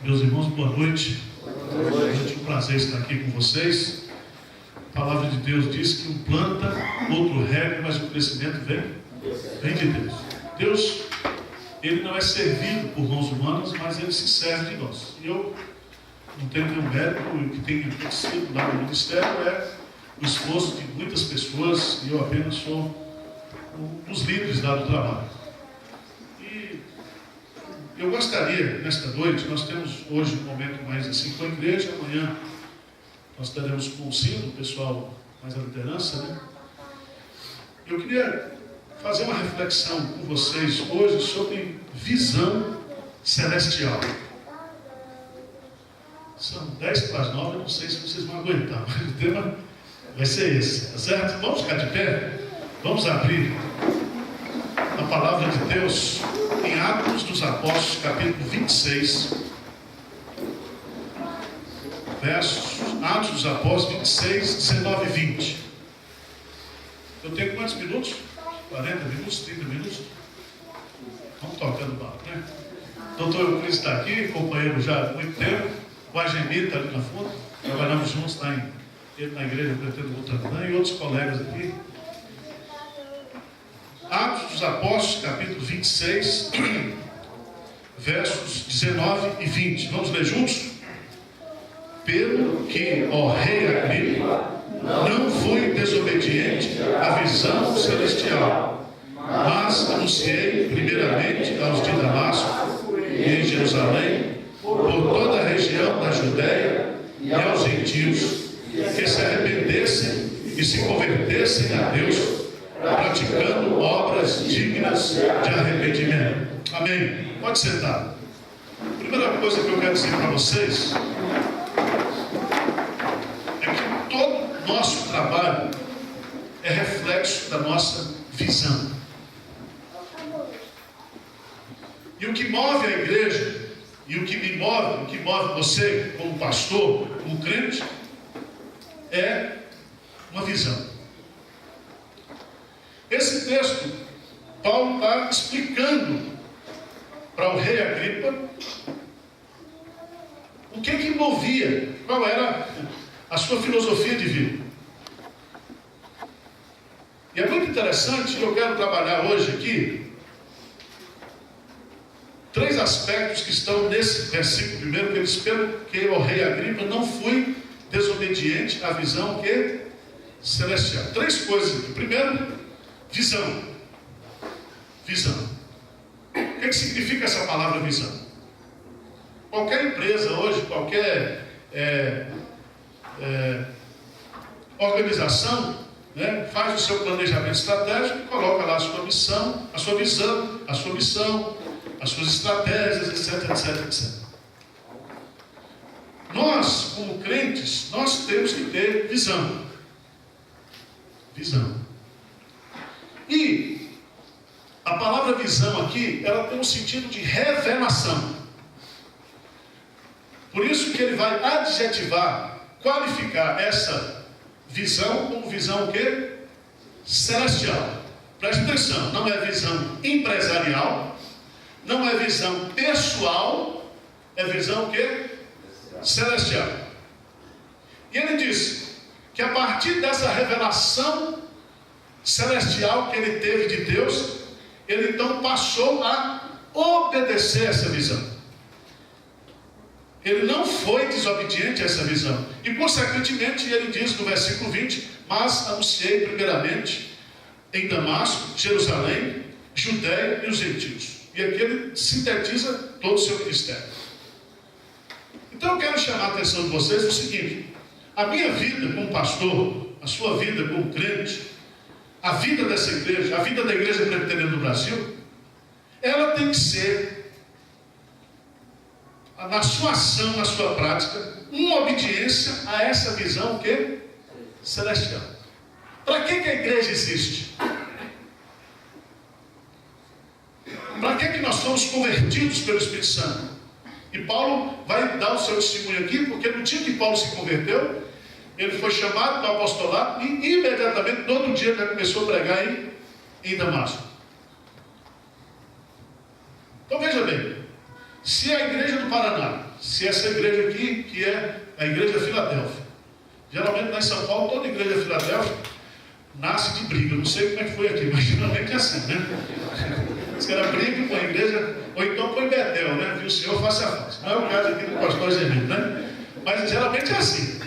Meus irmãos, boa noite. Boa noite. É um prazer estar aqui com vocês. A palavra de Deus diz que um planta, outro rega, mas o crescimento vem de Deus. Deus, Ele não é servido por mãos humanas, mas Ele se serve de nós. E eu não tenho nenhum mérito, o que tem acontecido lá no ministério é o esforço de muitas pessoas, e eu apenas sou um dos líderes lá do trabalho. E eu gostaria, nesta noite, nós temos hoje um momento mais assim com a igreja, amanhã nós estaremos com o sino, o pessoal mais a liderança, né? Eu queria fazer uma reflexão com vocês hoje sobre visão celestial. São 10:09, eu não sei se vocês vão aguentar, mas o tema vai ser esse, tá certo? Vamos ficar de pé? Vamos abrir a palavra de Deus em Atos dos Apóstolos, capítulo 26, versos, Atos dos Apóstolos 26, 19 e 20. Eu tenho quantos minutos? 40 minutos, 30 minutos? Vamos tocando o barco, né? Doutor Euclides está aqui, companheiro já há muito tempo. O Agemir está ali na fundo. Trabalhamos juntos lá na igreja Pretendo Butantã e outros colegas aqui. Atos dos Apóstolos, capítulo 26, versos 19 e 20. Vamos ler juntos? Pelo que, ó rei Agripa, não fui desobediente à visão celestial, mas anunciei primeiramente aos de Damasco e em Jerusalém, por toda a região da Judéia e aos gentios, que se arrependessem e se convertessem a Deus, praticando obras dignas de arrependimento. Amém. Pode sentar. A primeira coisa que eu quero dizer para vocês é que todo nosso trabalho é reflexo da nossa visão. E o que move a igreja, e o que me move, o que move você como pastor, como crente, é uma visão. Esse texto, Paulo está explicando para o rei Agripa o que movia, qual era a sua filosofia de vida. E é muito interessante, eu quero trabalhar hoje aqui 3 aspectos que estão nesse versículo primeiro, que ele diz, pelo que o rei Agripa não fui desobediente à visão que celestial. 3 coisas aqui. Primeiro, visão. Visão. O que significa essa palavra visão? Qualquer empresa hoje, qualquer organização, né, faz o seu planejamento estratégico e coloca lá a sua missão, a sua visão, a sua missão, as suas estratégias, etc, etc, etc. Nós, como crentes, nós temos que ter visão. Visão. E a palavra visão aqui, ela tem um sentido de revelação. Por isso que ele vai adjetivar, qualificar essa visão como visão o quê? Celestial. Preste atenção, não é visão empresarial, não é visão pessoal, é visão o quê? Celestial. E ele diz que a partir dessa revelação celestial que ele teve de Deus, ele então passou a obedecer essa visão. Ele não foi desobediente a essa visão. E consequentemente ele diz no versículo 20, mas anunciei primeiramente em Damasco, Jerusalém, Judéia e os gentios. E aqui ele sintetiza todo o seu ministério. Então eu quero chamar a atenção de vocês no seguinte: a minha vida como pastor, a sua vida como crente, a vida dessa igreja, a vida da igreja presbiteriana do Brasil, ela tem que ser, na sua ação, na sua prática, uma obediência a essa visão que celestial. Para que a igreja existe? Para que nós somos convertidos pelo Espírito Santo? E Paulo vai dar o seu testemunho aqui, porque no dia que Paulo se converteu, ele foi chamado para o apostolado e imediatamente, no outro dia, já começou a pregar em Damasco. Então veja bem, se a igreja do Paraná, se essa igreja aqui, que é a igreja Filadélfia. Geralmente lá em São Paulo, toda igreja Filadélfia nasce de briga. Não sei como é que foi aqui, mas geralmente é assim, né? Os caras brigam com a igreja, ou então põe Betel, né? Viu o Senhor face a face. Não é o caso aqui do pastor Zemiro, né? Mas geralmente é assim.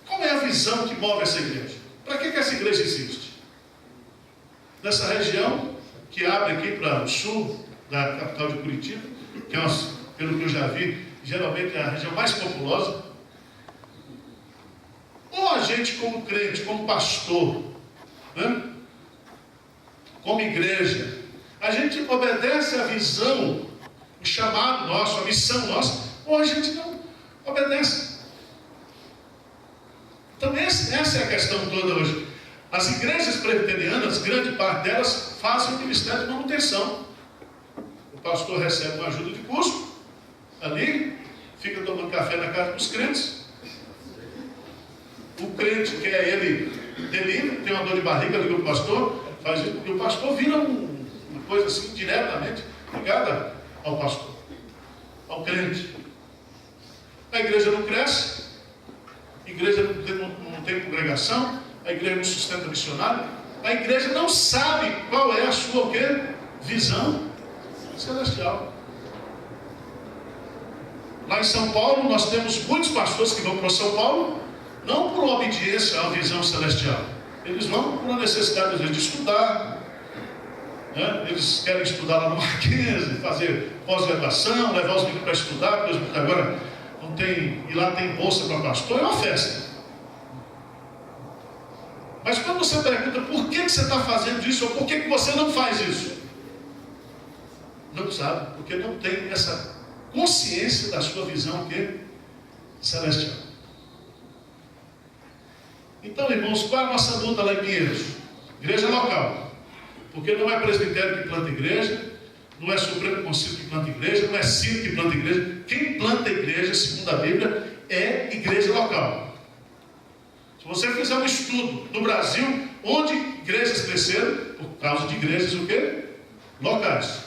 Qual é a visão que move essa igreja? Para que essa igreja existe? Nessa região que abre aqui para o sul da capital de Curitiba, que é, pelo que eu já vi, geralmente é a região mais populosa. Ou a gente, como crente, como pastor, né? Como igreja, a gente obedece à visão, o chamado nosso, a missão nossa, ou a gente não obedece. Então essa é a questão toda hoje. As igrejas presbiterianas, grande parte delas, fazem o ministério de manutenção. O pastor recebe uma ajuda de custo, ali, fica tomando café na casa dos crentes. O crente quer ele delivery, tem uma dor de barriga, liga o pastor, faz isso, e o pastor vira uma coisa assim, diretamente ligada ao pastor, ao crente. A igreja não cresce, a igreja não tem congregação, a igreja não sustenta missionário, a igreja não sabe qual é a sua o quê? Visão celestial. Lá em São Paulo, nós temos muitos pastores que vão para São Paulo, não por obediência à visão celestial. Eles vão por uma necessidade, às vezes, de estudar. Né? Eles querem estudar lá no Mackenzie, fazer pós-graduação, levar os meninos para estudar, porque agora não tem, e lá tem bolsa para pastor, é uma festa. Mas quando você pergunta por que você está fazendo isso, ou por que você não faz isso? Não sabe, porque não tem essa consciência da sua visão que celestial. Então, irmãos, qual é a nossa luta lá em Pinheiros? Igreja local. Porque não é presbitério que planta igreja, não é Supremo Concílio que planta igreja, não é Ciro que planta igreja. Quem planta igreja, segundo a Bíblia, é igreja local. Se você fizer um estudo no Brasil, onde igrejas cresceram, por causa de igrejas o quê? Locais.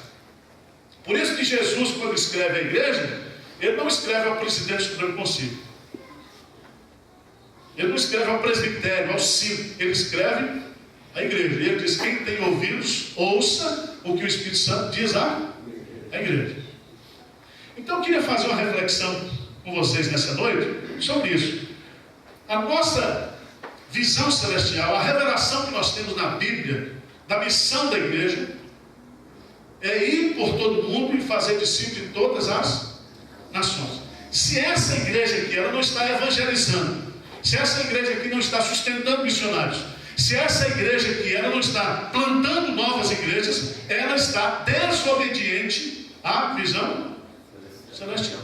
Por isso que Jesus, quando escreve a igreja, ele não escreve ao presidente do Supremo Concílio. Ele não escreve ao presbitério, ao Ciro. Ele escreve à igreja. E ele diz: quem tem ouvidos, ouça o que o Espírito Santo diz à igreja. Então eu queria fazer uma reflexão com vocês nessa noite sobre isso. A nossa visão celestial, a revelação que nós temos na Bíblia, da missão da igreja, é ir por todo mundo e fazer discípulos de todas as nações. Se essa igreja aqui ela não está evangelizando, se essa igreja aqui não está sustentando missionários, se essa igreja aqui ela não está plantando novas igrejas, ela está desobediente à visão celestial.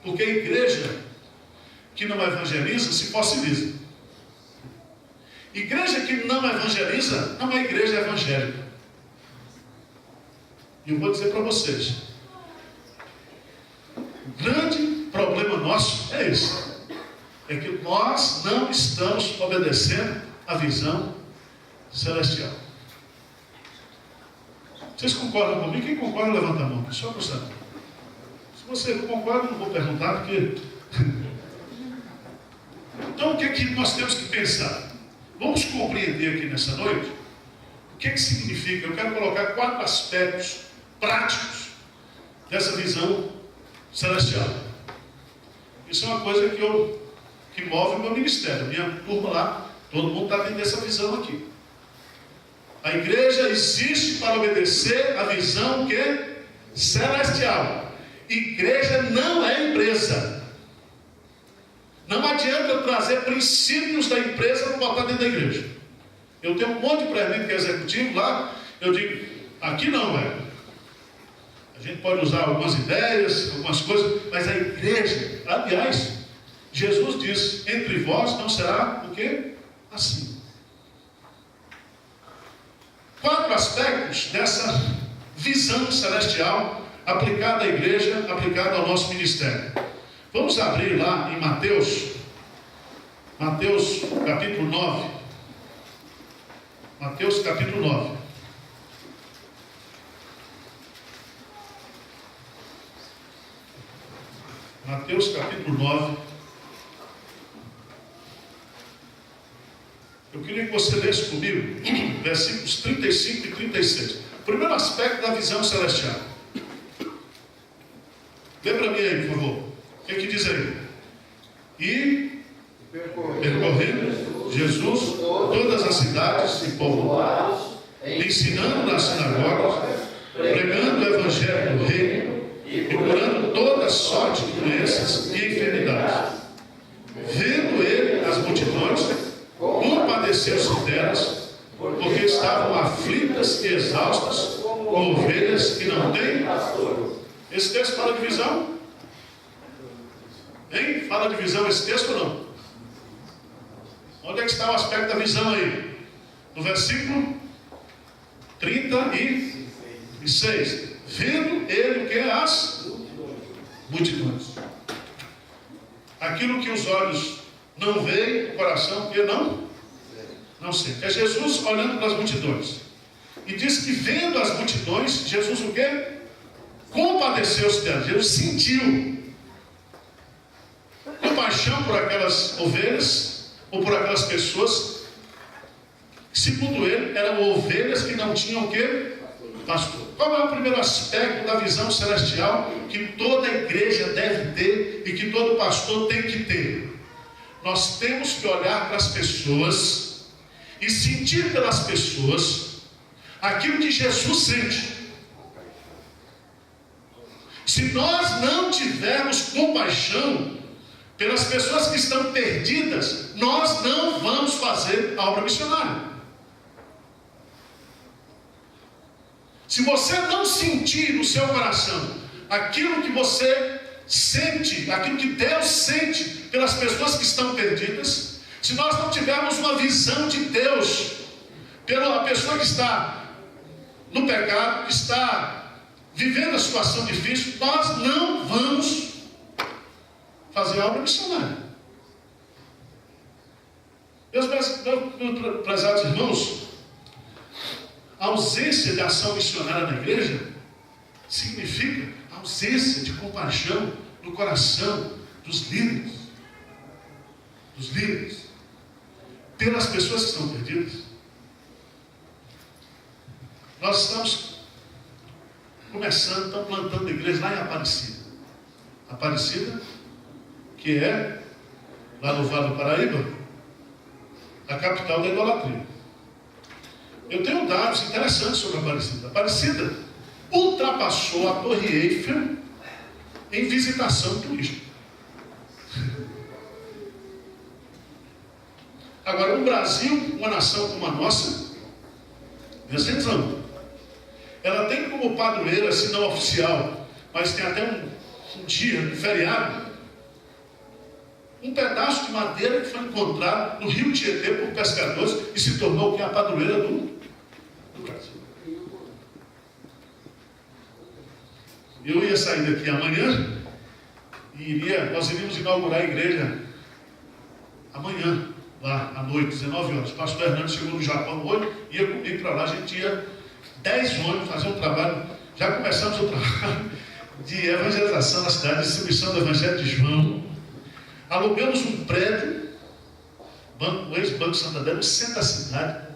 Porque a igreja que não evangeliza se fossiliza. Igreja que não evangeliza não é igreja evangélica. E eu vou dizer para vocês, o grande problema nosso é esse. É que nós não estamos obedecendo à visão celestial. Vocês concordam comigo? Quem concorda, levanta a mão. Só para saber. Se você não concorda, não vou perguntar, porque... Então, o que é que nós temos que pensar? Vamos compreender aqui nessa noite o que é que significa. Eu quero colocar 4 aspectos práticos dessa visão celestial. Isso é uma coisa que move o meu ministério. Minha turma lá, todo mundo está dentro dessa visão aqui. A igreja existe para obedecer a visão celestial. Igreja não é empresa. Não adianta eu trazer princípios da empresa para botar dentro da igreja. Eu tenho um monte de presbítero que é executivo lá, eu digo, aqui não, velho. A gente pode usar algumas ideias, algumas coisas, mas a igreja, aliás, Jesus diz, entre vós não será o quê? Assim. 4 aspectos dessa visão celestial aplicada à igreja, aplicada ao nosso ministério. Vamos abrir lá em Mateus capítulo 9. Mateus capítulo 9. Mateus capítulo 9. Eu queria que você lesse comigo versículos 35 e 36. O primeiro aspecto da visão celestial. Lê para mim aí, por favor. O que diz aí? E percorrendo Jesus todas as cidades e povoados, ensinando nas sinagogas, pregando o evangelho do reino e curando toda sorte de doenças e enfermidades. Vendo ele as multidões, compadeceu-se delas, porque estavam aflitas e exaustas, como ovelhas que não têm pastor. Esse texto fala de visão? Hein? Fala de visão esse texto ou não? Onde é que está o aspecto da visão aí? No versículo 36. Vendo ele o que? As multidões. Aquilo que os olhos não veem, o coração que não sente. É Jesus olhando para as multidões. E diz que vendo as multidões, Jesus o quê? Compadeceu-se delas. Jesus sentiu compaixão por aquelas ovelhas, ou por aquelas pessoas, que, segundo ele, eram ovelhas que não tinham o quê? Pastor. Qual é o primeiro aspecto da visão celestial que toda igreja deve ter e que todo pastor tem que ter? Nós temos que olhar para as pessoas e sentir pelas pessoas aquilo que Jesus sente. Se nós não tivermos compaixão pelas pessoas que estão perdidas, nós não vamos fazer a obra missionária. Se você não sentir no seu coração aquilo que você sente, aquilo que Deus sente pelas pessoas que estão perdidas, se nós não tivermos uma visão de Deus pela pessoa que está no pecado, que está vivendo a situação difícil, nós não vamos fazer a obra missionária. Meus prezados irmãos, a ausência de ação missionária na igreja significa a ausência de compaixão no coração dos líderes. Pelas pessoas que estão perdidas. Nós estamos plantando igreja lá em Aparecida. Aparecida, que é, lá no Vale do Paraíba, a capital da idolatria. Eu tenho dados interessantes sobre Aparecida. Aparecida ultrapassou a Torre Eiffel em visitação turística. Agora, o Brasil, uma nação como a nossa, atenção, ela tem como padroeira, se não oficial, mas tem até um dia, um feriado, um pedaço de madeira que foi encontrado no rio Tietê por pescadores e se tornou a padroeira do Brasil. Eu ia sair daqui amanhã e nós iríamos inaugurar a igreja amanhã, lá à noite, 19 horas. O pastor Hernando chegou no Japão hoje, ia comigo para lá, a gente ia 10 ônibus fazer um trabalho. Já começamos o trabalho de evangelização na cidade, distribuição do Evangelho de João. Alugamos um prédio, o ex-Banco Santander, no centro da cidade,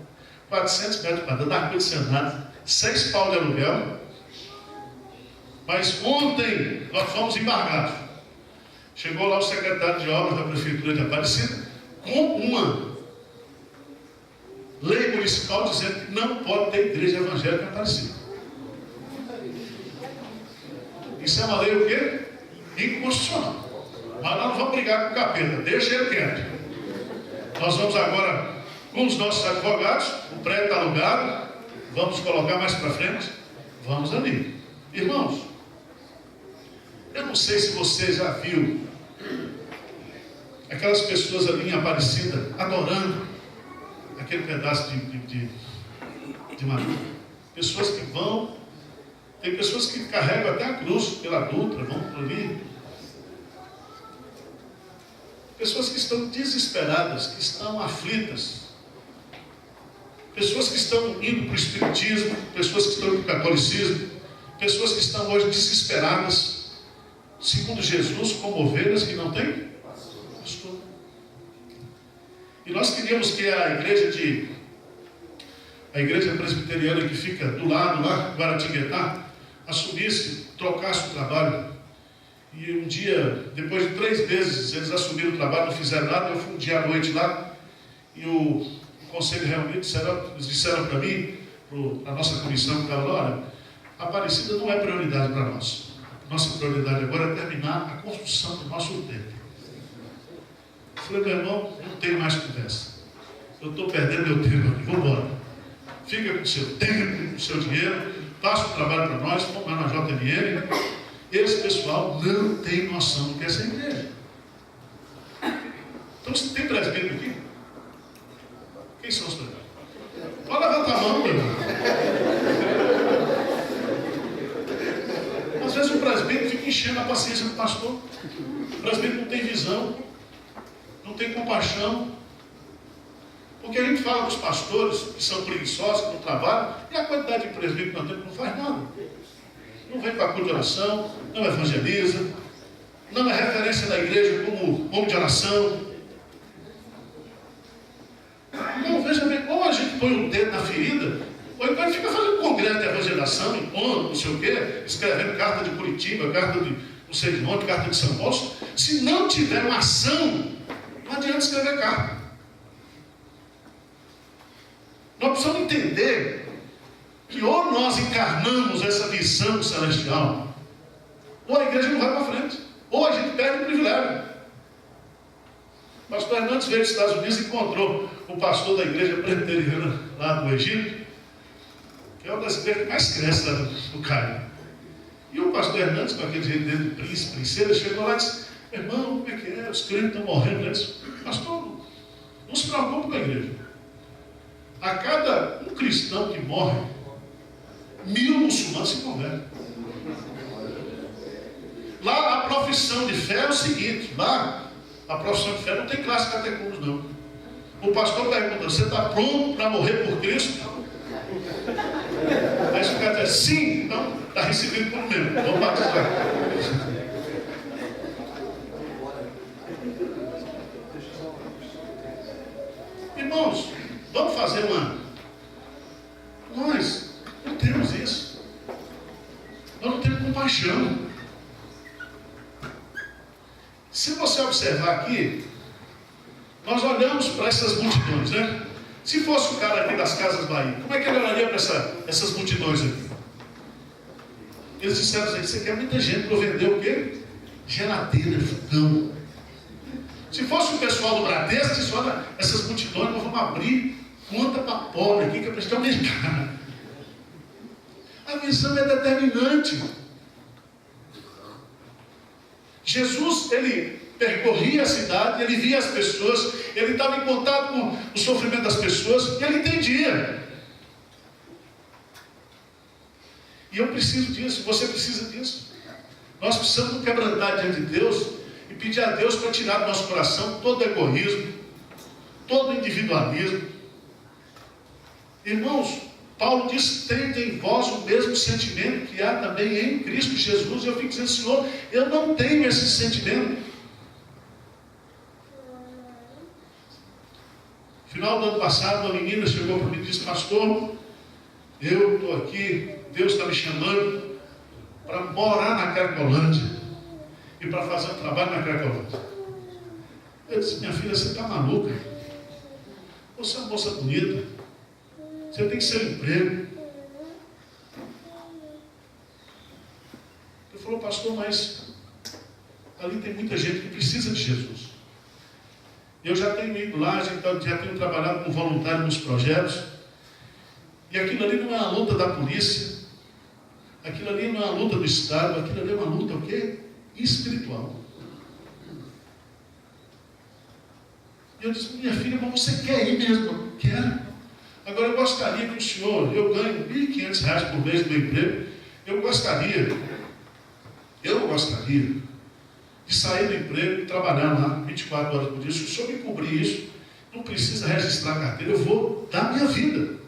400 metros quadrados, ar-condicionado, 6 pau de aluguel. Mas ontem nós fomos embargados. Chegou lá o secretário de obras da Prefeitura de Aparecida com uma lei municipal dizendo que não pode ter igreja evangélica em Aparecida. Isso é uma lei o quê? Inconstitucional. Mas nós não vamos brigar com o capeta, deixa ele quieto. Nós vamos agora, com os nossos advogados, o prédio está alugado, vamos colocar mais para frente, vamos ali. Irmãos, eu não sei se você já viu aquelas pessoas ali em Aparecida adorando aquele pedaço de madeira. Pessoas que vão, tem pessoas que carregam até a cruz pela Dutra, vão por ali. Pessoas que estão desesperadas, que estão aflitas. Pessoas que estão indo para o espiritismo, pessoas que estão indo para o catolicismo, pessoas que estão hoje desesperadas, segundo Jesus, como ovelhas que não têm pastor. E nós queríamos que a igreja presbiteriana que fica do lado, lá, Guaratinguetá, assumisse, trocasse o trabalho. E um dia, depois de 3 meses, eles assumiram o trabalho, não fizeram nada. Eu fui um dia à noite lá, e o conselho reunido, eles disseram para mim, para a nossa comissão, que estava lá: olha, a Aparecida não é prioridade para nós. Nossa prioridade agora é terminar a construção do nosso templo. Eu falei: meu irmão, não tem mais conversa. Eu estou perdendo meu tempo aqui, vamos embora. Fica com o seu tempo, com o seu dinheiro, passa o trabalho para nós, vamos lá na JMN. Esse pessoal não tem noção do que é essa igreja. Então, você tem presbítero aqui? Quem são os presbíteros? Pode levantar a mão, meu irmão. Às vezes o presbítero fica enchendo a paciência do pastor. O presbítero não tem visão, não tem compaixão. Porque a gente fala dos pastores que são preguiçosos, que não trabalham, e a quantidade de presbítero que nós temos não faz nada. Não vem para a culto de oração, não evangeliza, não é referência da igreja como homem de oração. Não, veja bem, ou a gente põe o dedo na ferida, ou então a gente fica fazendo congresso de evangelização, impondo, não sei o quê, escrevendo carta de Curitiba, carta de não sei de onde, carta de São Paulo. Se não tiver uma ação, não adianta escrever carta. Nós precisamos entender que ou nós encarnamos essa visão celestial, ou a igreja não vai para frente, ou a gente perde o privilégio. O pastor Hernandes veio dos Estados Unidos e encontrou o pastor da igreja presbiteriana lá do Egito, que é uma das igrejas que mais cresce lá no Cairo. E o pastor Hernandes, com aquele jeito dele de príncipe, princesa, chegou lá e disse: irmão, como é que é? Os crentes estão morrendo. Ele disse: pastor, não se preocupe com a igreja. A cada um cristão que morre, 1000 muçulmanos se convertem. Lá a profissão de fé é o seguinte: lá a profissão de fé não tem classe catecúmenos, não. O pastor pergunta: você está pronto para morrer por Cristo? Aí o cara diz: sim, então está recebido por mim, vamos batizar. Irmãos, vamos fazer nós não temos isso. Nós não temos compaixão. Se você observar aqui, nós olhamos para essas multidões, né? Se fosse o cara aqui das Casas Bahia, como é que ele olharia para essas multidões aqui? Eles disseram assim: você quer muita gente para vender o quê? Geladeira, fogão. Se fosse o pessoal do Bradesco, disse: olha, essas multidões nós vamos abrir conta para pobre aqui, que é para gente aumentar. A visão é determinante. Jesus, ele percorria a cidade, ele via as pessoas, ele estava em contato com o sofrimento das pessoas, e ele entendia. E eu preciso disso, você precisa disso. Nós precisamos nos quebrantar diante de Deus e pedir a Deus para tirar do nosso coração todo egoísmo, todo individualismo. Irmãos, Paulo diz: tende em vós o mesmo sentimento que há também em Cristo Jesus. E eu fico dizendo: Senhor, eu não tenho esse sentimento. No final do ano passado, uma menina chegou para mim e disse: pastor, eu estou aqui, Deus está me chamando para morar na Cracolândia e para fazer um trabalho na Cracolândia. Eu disse: minha filha, você está maluca? Você é uma moça bonita, você tem que ser um emprego. Ele falou: pastor, mas ali tem muita gente que precisa de Jesus. Eu já tenho ido lá, já tenho trabalhado com voluntário nos projetos, e aquilo ali não é uma luta da polícia, aquilo ali não é uma luta do Estado, aquilo ali é uma luta o quê? Espiritual. E eu disse: minha filha, mas você quer ir mesmo? Eu quero. Agora eu gostaria que o senhor, eu ganho R$1.500 por mês do meu emprego, eu gostaria de sair do emprego e trabalhar lá 24 horas por dia. Se o senhor me cobrir isso, não precisa registrar a carteira, eu vou dar a minha vida.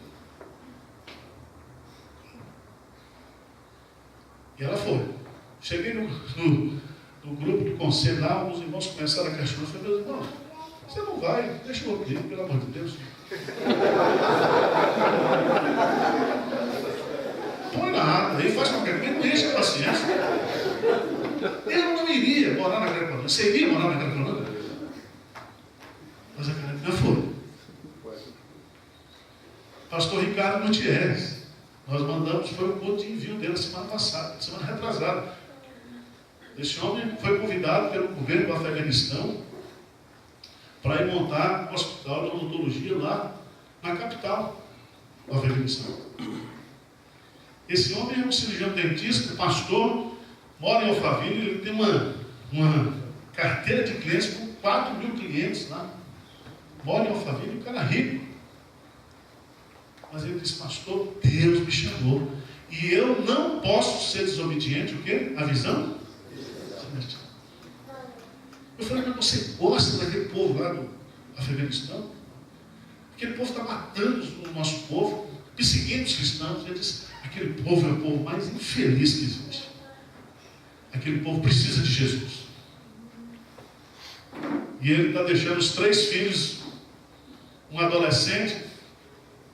E ela foi. Cheguei no grupo do conselho lá, alguns irmãos começaram a questionar. Eu falei, meus irmãos, você não vai, deixa eu ouvir, pelo amor de Deus. Põe nada, aí faz qualquer coisa, deixa a paciência. Eu não iria morar na Grecolândia. Você iria morar na Grecolândia? Mas a Grecolândia foi. Pastor Ricardo Gutierrez, nós mandamos, foi o culto de envio dele semana passada, semana retrasada. Esse homem foi convidado pelo governo do Afeganistão para ir montar um hospital de odontologia lá na capital do Afeganistão. Esse homem é um cirurgião dentista, pastor, mora em Alphaville, ele tem uma carteira de clientes com 4.000 clientes lá. Mora em Alphaville, um cara rico. Mas ele disse, pastor, Deus me chamou. E eu não posso ser desobediente, o quê? A visão? Eu falei, mas você gosta daquele povo lá do Afeganistão? Aquele povo está matando o nosso povo, perseguindo os cristãos. Ele disse, aquele povo é o povo mais infeliz que existe. Aquele povo precisa de Jesus. E ele está deixando os 3 filhos, um adolescente,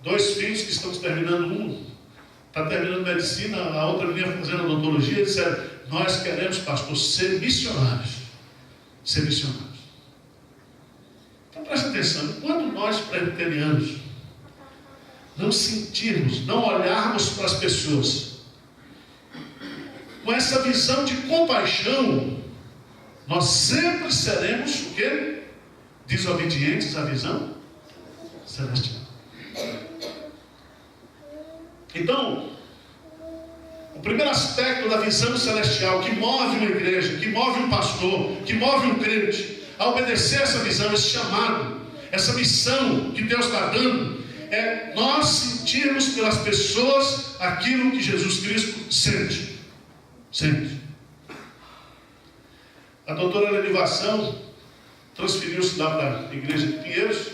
2 filhos que estão terminando, um está terminando medicina, a outra vinha fazendo odontologia, e disseram, nós queremos, pastor, ser missionários. Ser missionários. Então presta atenção, quando nós presbiterianos não sentirmos, não olharmos para as pessoas com essa visão de compaixão, nós sempre seremos o quê? Desobedientes à visão celestial. Então, o primeiro aspecto da visão celestial que move uma igreja, que move um pastor, que move um crente a obedecer essa visão, esse chamado, essa missão que Deus está dando, é nós sentirmos pelas pessoas aquilo que Jesus Cristo sente. Sente. A doutora Lenivação transferiu-se lá para a igreja de Pinheiros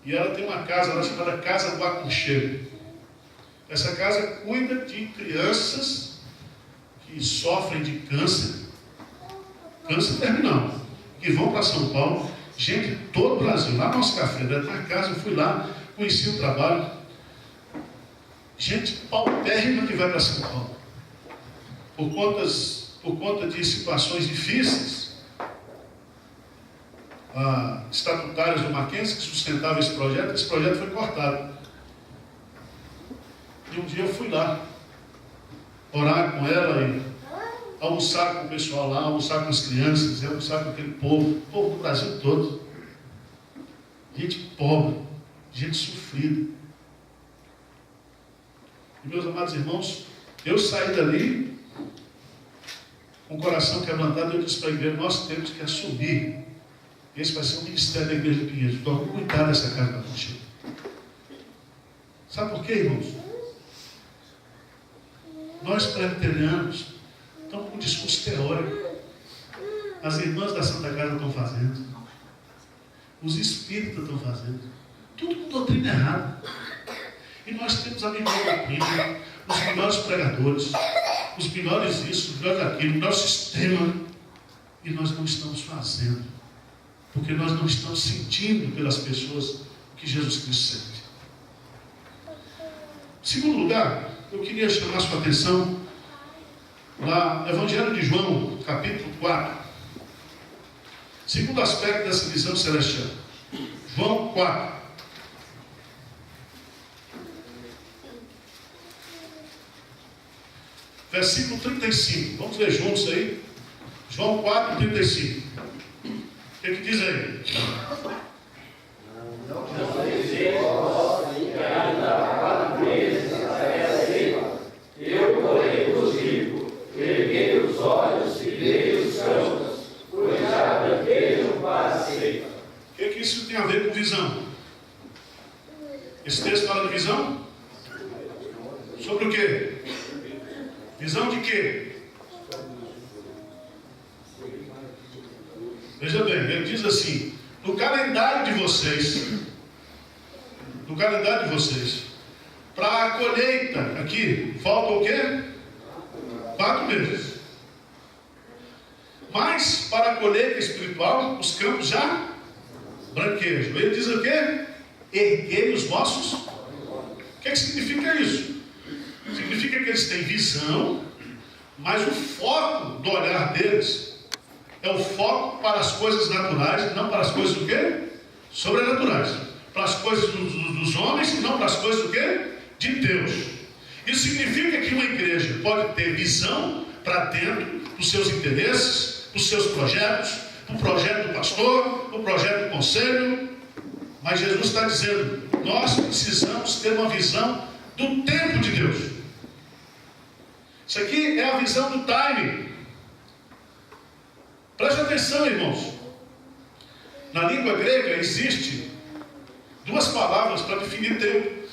e ela tem uma casa lá chamada Casa do Aconchego. Essa casa cuida de crianças que sofrem de câncer terminal, que vão para São Paulo, gente de todo o Brasil, lá no nosso café, na casa, eu fui lá, conheci o trabalho, gente paupérrima que vai para São Paulo, por conta de situações difíceis, estatutárias do Mackenzie, que sustentava esse projeto foi cortado. E um dia eu fui lá, orar com ela e almoçar com o pessoal lá, almoçar com as crianças, almoçar com aquele povo do Brasil todo. Gente pobre, gente sofrida. E meus amados irmãos, eu saí dali com o coração quebrantado, eu disse para a igreja, nós temos que assumir. Esse vai ser o ministério da igreja de Pinheiros. Vamos cuidar dessa casa da Conchega. Sabe por quê, irmãos? Nós presbiterianos estamos com um discurso teórico. As irmãs da Santa Casa estão fazendo. Os espíritas estão fazendo. Tudo com doutrina errada. E nós temos a melhor doutrina, os melhores pregadores, os melhores isso, os melhores aquilo, o melhor sistema. E nós não estamos fazendo. Porque nós não estamos sentindo pelas pessoas o que Jesus Cristo sente. Em segundo lugar, eu queria chamar a sua atenção lá no Evangelho de João, capítulo 4. Segundo aspecto dessa visão celestial. João 4. Versículo 35. Vamos ler juntos aí. João 4, 35. O que diz aí? Eu, porém, vos digo, erguei os olhos e dei os campos, pois já branquejam para a ceifa. O que isso tem a ver com visão? Esse texto fala de visão? Sobre o quê? Visão de quê? Veja bem, ele diz assim, no calendário de vocês, para a colheita, aqui, falta o quê? 4 meses. Mas para a colheita espiritual, os campos já branquejam. Ele diz o quê? Erguei os vossos. O que significa isso? Significa que eles têm visão, mas o foco do olhar deles é o foco para as coisas naturais, não para as coisas do quê? Sobrenaturais. Para as coisas dos homens e não para as coisas do quê? De Deus. Isso significa que uma igreja pode ter visão para dentro dos seus interesses, dos seus projetos, do projeto do pastor, do projeto do conselho, mas Jesus está dizendo, nós precisamos ter uma visão do tempo de Deus. Isso aqui é a visão do timing. Preste atenção, irmãos. Na língua grega existe duas palavras para definir tempo.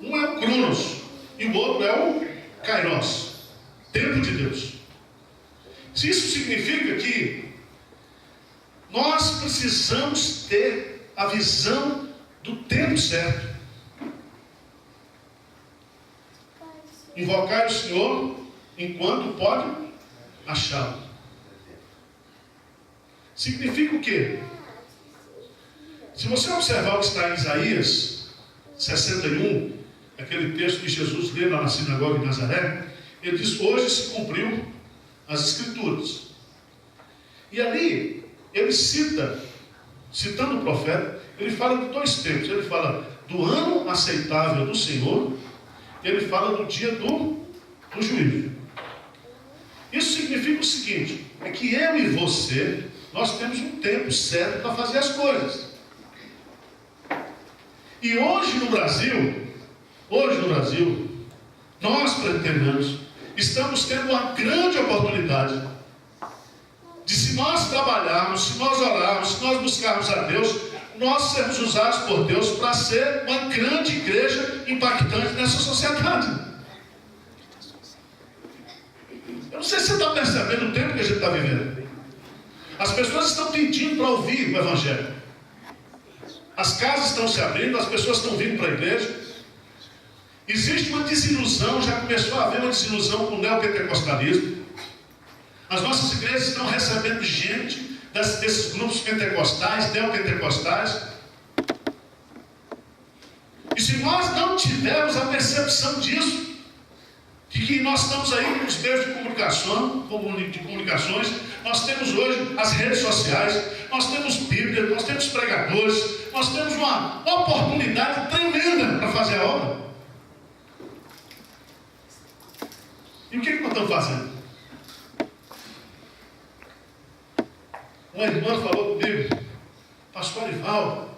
Um é o Cronos e o outro é o Kairos, tempo de Deus. Isso significa que nós precisamos ter a visão do tempo certo. Invocar o Senhor enquanto pode achá-lo. Significa o quê? Se você observar o que está em Isaías 61, aquele texto que Jesus lê lá na sinagoga de Nazaré, ele diz, hoje se cumpriu as Escrituras. E ali, ele citando o profeta, ele fala de dois tempos. Ele fala do ano aceitável do Senhor, ele fala do dia do juízo. Isso significa o seguinte, é que eu e você, nós temos um tempo certo para fazer as coisas. E hoje no Brasil, nós presbiterianos, estamos tendo uma grande oportunidade de, se nós trabalharmos, se nós orarmos, se nós buscarmos a Deus, nós sermos usados por Deus para ser uma grande igreja impactante nessa sociedade. Eu não sei se você está percebendo o tempo que a gente está vivendo. As pessoas estão pedindo para ouvir o Evangelho. As casas estão se abrindo, as pessoas estão vindo para a igreja. Existe uma desilusão, já começou a haver uma desilusão com o neopentecostalismo. As nossas igrejas estão recebendo gente desses grupos pentecostais, neopentecostais. E se nós não tivermos a percepção disso, de que nós estamos aí nos meios de comunicações, nós temos hoje as redes sociais, nós temos Bíblia, nós temos pregadores, nós temos uma oportunidade tremenda para fazer a obra. E o que nós estamos fazendo? Uma irmã falou comigo, pastor Arivaldo,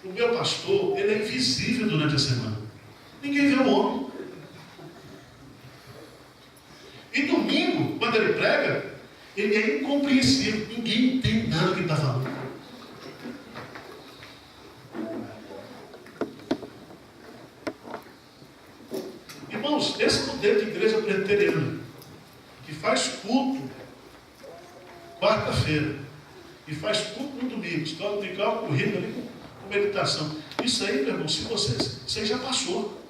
o meu pastor, ele é invisível durante a semana. Ninguém vê o homem. E domingo, quando ele prega, ele é incompreensível. Ninguém entende nada do que ele está falando. Irmãos, esse poder de igreja presbiteriana, que faz culto quarta-feira, e faz culto no domingo, escola dominical corrida ali com meditação. Isso aí, meu irmão, se você já passou.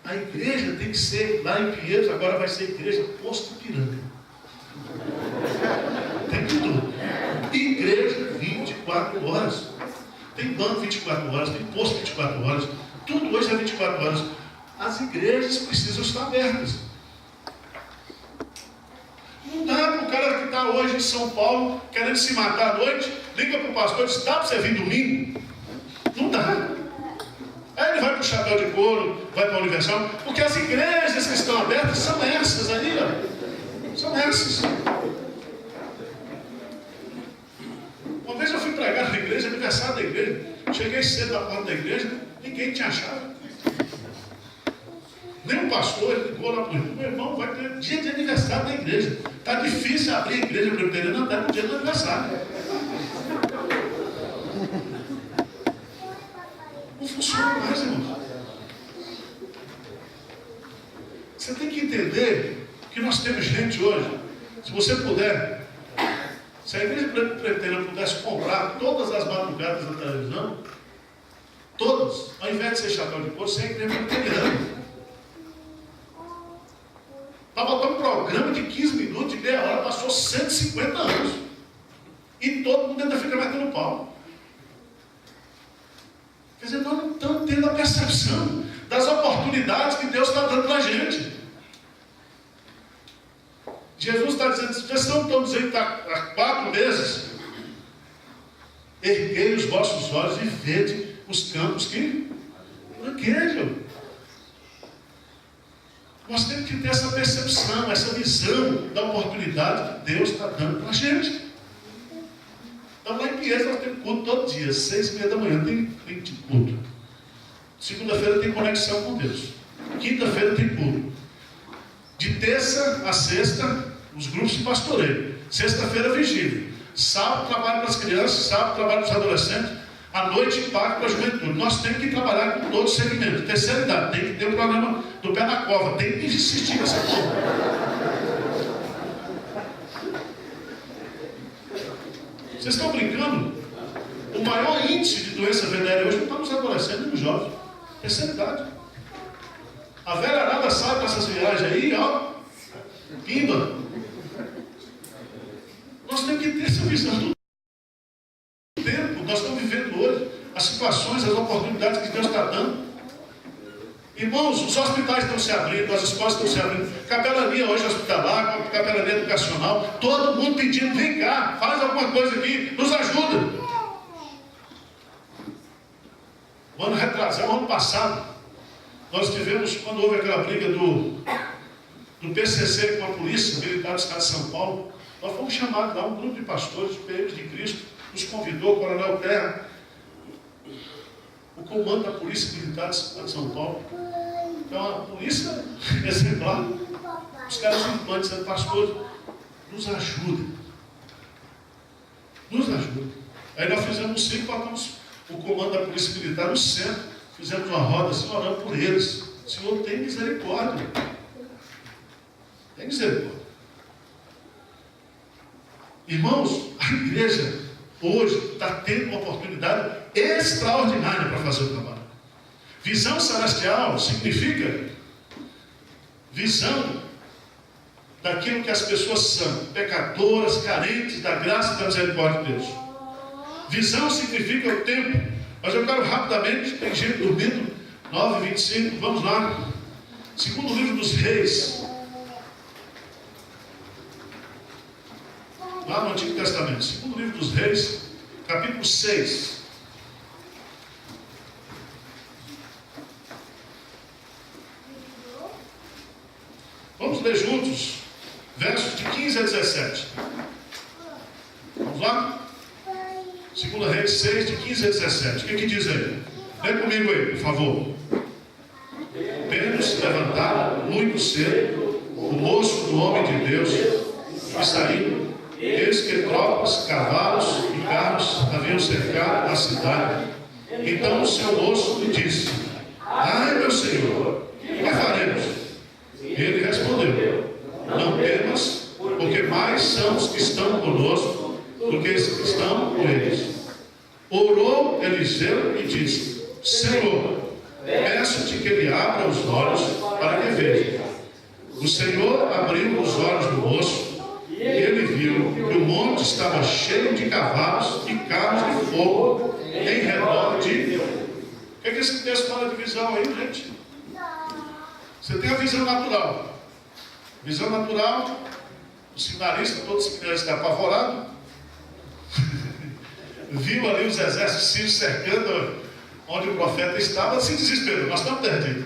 A igreja tem que ser, lá em Pinheiros, agora vai ser igreja Posto Ipiranga. Tem tudo. Igreja 24 horas. Tem banco 24 horas, tem posto 24 horas. Tudo hoje é 24 horas. As igrejas precisam estar abertas. Não dá para o cara que está hoje em São Paulo, querendo se matar à noite, liga para o pastor e diz, dá para você vir domingo? Não dá. Aí ele vai para o chapéu de couro, vai para a Universal, porque as igrejas que estão abertas são essas aí, ó. São essas. Uma vez eu fui pregar na igreja, aniversário da igreja. Cheguei cedo na porta da igreja, ninguém tinha chave. Nem o pastor, ele ligou lá para o irmão, meu irmão, vai ter dia de aniversário da igreja. Está difícil abrir a igreja presbiteriana até no dia do aniversário. Não funciona mais, irmão. Você tem que entender que nós temos gente hoje, se você puder, se a igreja presbiteriana pudesse comprar todas as madrugadas da televisão, todas, ao invés de ser chapéu de couro, ser a igreja presbiteriana. Para botar um programa de 15 minutos, de meia hora, 150 anos. E todo mundo ainda fica metendo pau. Quer dizer, nós não estamos tendo a percepção das oportunidades que Deus está dando para a gente. Jesus está dizendo, vocês não estão dizendo que está há 4 meses, erguei os vossos olhos e vede os campos que branquejam. Nós temos que ter essa percepção, essa visão da oportunidade que Deus está dando para a gente. Então lá em Pinheiros nós temos culto todo dia, 6h30 da manhã tem culto. Segunda-feira tem conexão com Deus. Quinta-feira tem culto. De terça a sexta, os grupos de pastoreio. Sexta-feira, vigília. Sábado, trabalho para as crianças. Sábado, trabalho para os adolescentes. À noite, impacto para a juventude. Nós temos que trabalhar com todos os segmentos. Terceira idade, tem que ter um programa do pé na cova. Tem que insistir nessa coisa. Vocês estão brincando? O maior índice de doença venérea hoje não está nos adolescentes e nos jovens. Terceira idade. A velha arada sai para essas viagens aí, ó. Pimba. Nós temos que ter essa visão do tempo. Nós estamos vivendo hoje. As situações, as oportunidades que Deus está dando. Irmãos, os hospitais estão se abrindo, as escolas estão se abrindo. Capelania hoje hospitalar, capelania educacional. Todo mundo pedindo, vem cá, faz alguma coisa aqui, nos ajuda. O ano retrasado, ano passado, nós tivemos, quando houve aquela briga do PCC com a Polícia Militar do Estado de São Paulo, nós fomos chamados lá, um grupo de pastores, de PMs de Cristo, nos convidou, o Coronel Terra, o comando da Polícia Militar do Estado de São Paulo. Então, a polícia exemplar, os caras implantes, sendo pastores, nos ajuda. Nos ajuda. Aí nós fizemos um ciclo, colocamos o comando da Polícia Militar no centro, fizemos uma roda assim, orando por eles. Senhor, tem misericórdia. Tem misericórdia. Irmãos, a igreja hoje está tendo uma oportunidade extraordinária para fazer o trabalho. Visão celestial significa visão daquilo que as pessoas são, pecadoras, carentes da graça e da misericórdia de Deus. Visão significa o tempo. Mas eu quero rapidamente, tem gente dormindo, 9h25, vamos lá. Segundo livro dos Reis. Lá no Antigo Testamento. Segundo livro dos Reis, capítulo 6. Vamos ler juntos, versos de 15 a 17. Vamos lá? 2 Reis 6, de 15 a 17. O que diz aí? Lê comigo aí, por favor. Tendo se levantado muito cedo, o moço do homem de Deus, e saiu, eis que tropas, cavalos e carros haviam cercado a cidade. Então o seu moço lhe disse: ai, meu senhor, que faremos? Ele respondeu: não temas, porque mais são os que estão conosco do que os que estão com eles. Orou Eliseu e disse: Senhor, peço-te que ele abra os olhos para que veja. O Senhor abriu os olhos do moço e ele viu que o monte estava cheio de cavalos e carros de fogo em redor de... O que é que esse texto fala de visão aí, gente? Você tem a visão natural. Visão natural, o sinalista, todos os crianças estão apavorados. Viu ali os exércitos sírios cercando onde o profeta estava, se desesperou. Nós estamos perdidos.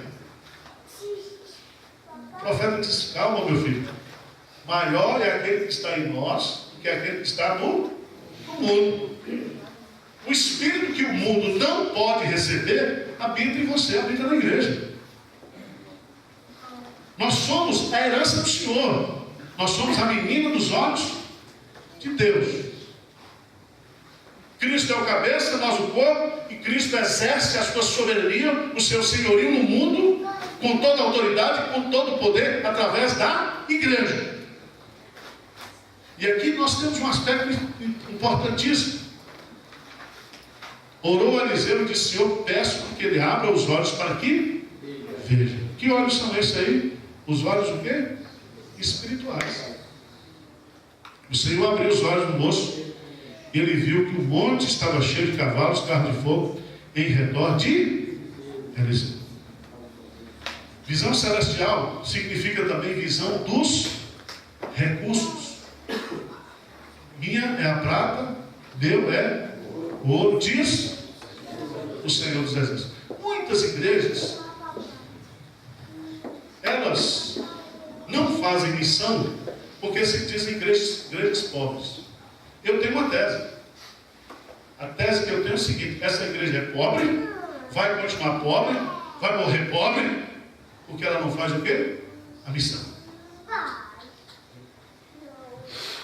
O profeta disse: calma, meu filho. Maior é aquele que está em nós do que aquele que está no mundo. O espírito que o mundo não pode receber habita em você, habita na igreja. Nós somos a herança do Senhor. Nós somos a menina dos olhos de Deus. Cristo é o cabeça, nós o corpo, e Cristo exerce a sua soberania, o seu senhorio no mundo, com toda a autoridade, com todo o poder, através da igreja. E aqui nós temos um aspecto importantíssimo. Orou Eliseu e disse: Senhor, peço que ele abra os olhos para que veja. Que olhos são esses aí? Os olhos o quê? Espirituais. O Senhor abriu os olhos do moço e ele viu que o monte estava cheio de cavalos, carros de fogo, em redor de Eliseu. Visão celestial significa também visão dos recursos. Minha é a prata, meu é o ouro, diz o Senhor dos Exércitos. Muitas igrejas, elas não fazem missão porque se dizem igrejas pobres. Eu tenho uma tese. A tese que eu tenho é o seguinte: essa igreja é pobre, vai continuar pobre, vai morrer pobre, porque ela não faz o quê? A missão.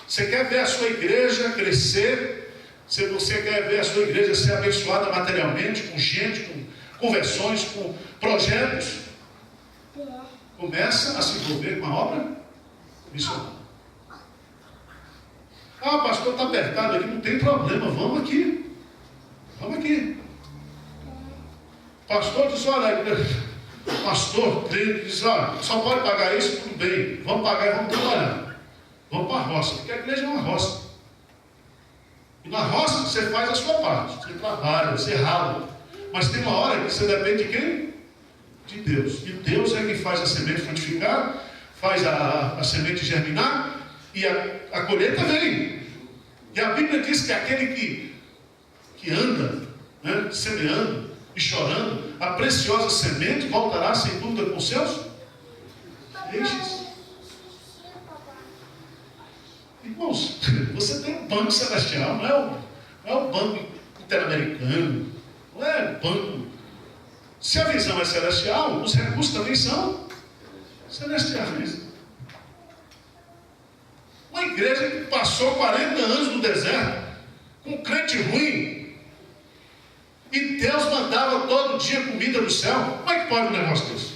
Você quer ver a sua igreja crescer? Se você quer ver a sua igreja ser abençoada materialmente, com gente, com conversões, com projetos, começa a se envolver com a obra missionária. Ah, pastor, está apertado aqui, não tem problema, vamos aqui. Vamos aqui. Pastor diz, olha, pastor diz, olha, só pode pagar isso, tudo bem, vamos pagar e vamos trabalhar. Vamos para a roça, porque a igreja é uma roça. E na roça você faz a sua parte, você trabalha, você rala. Mas tem uma hora que você depende de quem? De Deus. E Deus é quem faz a semente frutificar, faz a semente germinar, e a colheita vem. E a Bíblia diz que aquele que anda, né, semeando e chorando, a preciosa semente voltará sem dúvida com seus feixes. Irmãos, você tem um banco celestial, não é o banco interamericano, não é banco. Se a visão é celestial, os recursos também são celestiais. Uma igreja que passou 40 anos no deserto, com crente ruim, e Deus mandava todo dia comida do céu. Como é que pode um negócio desse?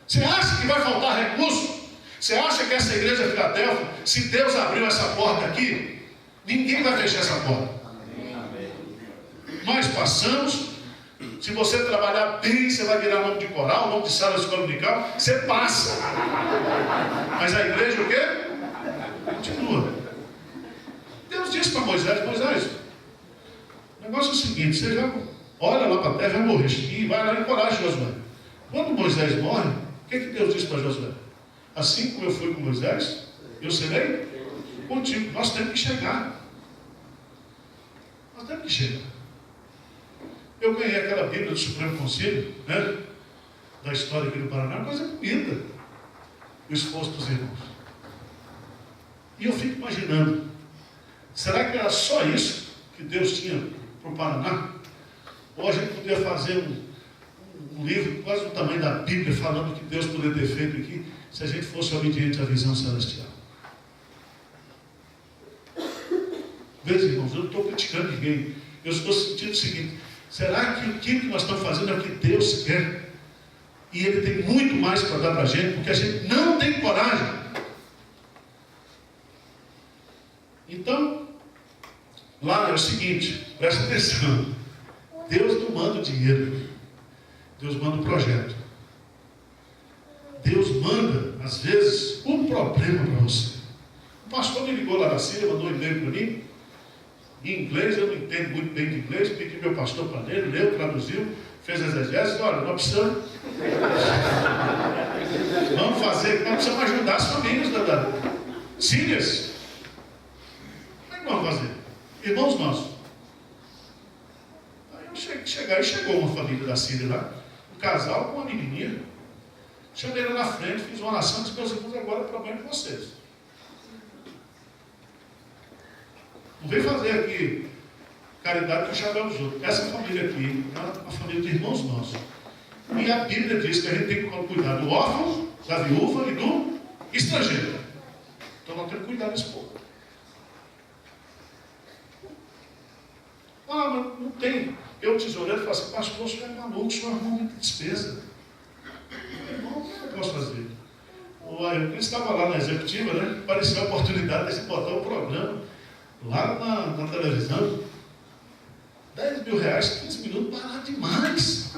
Você acha que vai faltar recurso? Você acha que essa igreja de Filadélfia, se Deus abriu essa porta aqui, ninguém vai fechar essa porta? Nós passamos. Se você trabalhar bem, você vai virar nome de coral, nome de sala de escola dominical, você passa. Mas a igreja o quê? Continua. Deus disse para Moisés, o negócio é o seguinte, você já olha lá para a terra, vai morrer, e vai lá e encoraja Josué. Quando Moisés morre, o que Deus disse para Josué? Assim como eu fui com Moisés, eu serei contigo. Nós temos que chegar. Nós temos que chegar. Eu ganhei aquela Bíblia do Supremo Conselho, né, da história aqui do Paraná, coisa bonita, o esforço dos irmãos. E eu fico imaginando, será que era só isso que Deus tinha para o Paraná? Ou a gente podia fazer um livro quase do tamanho da Bíblia, falando o que Deus poderia ter feito aqui, se a gente fosse obediente à visão celestial? Veja, irmãos, eu não estou criticando ninguém. Eu estou sentindo o seguinte: será que o que nós estamos fazendo é o que Deus quer? E Ele tem muito mais para dar para a gente, porque a gente não tem coragem. Então, lá é o seguinte, presta atenção. Deus não manda o dinheiro. Deus manda o projeto. Deus manda, às vezes, um problema para você. O pastor me ligou lá da Síria, mandou um e-mail para mim. Em inglês, eu não entendo muito bem de inglês, pedi meu pastor para ler, leu, traduziu, fez exegese. Olha, nós precisamos ajudar as famílias da Sírias. Como é que vamos fazer? Irmãos nossos. Aí chegou uma família da Síria lá, um casal com uma menininha. Chamei ela na frente, fiz uma oração, disse: meus irmãos, agora o problema é de vocês. Não vem fazer aqui caridade com o chapéu dos outros. Essa família aqui é uma família de irmãos nossos. E a Bíblia diz que a gente tem que cuidar do órfão, da viúva e do estrangeiro. Então nós temos que cuidar desse povo. Ah, mas não tem. Eu, tesoureiro, falo assim: pastor, o senhor é maluco, o senhor arruma muita despesa. Irmão, o que eu posso fazer? Eu estava lá na executiva, né? Apareceu a oportunidade de botar o programa lá na televisão. 10 mil reais, 15 minutos, barato demais.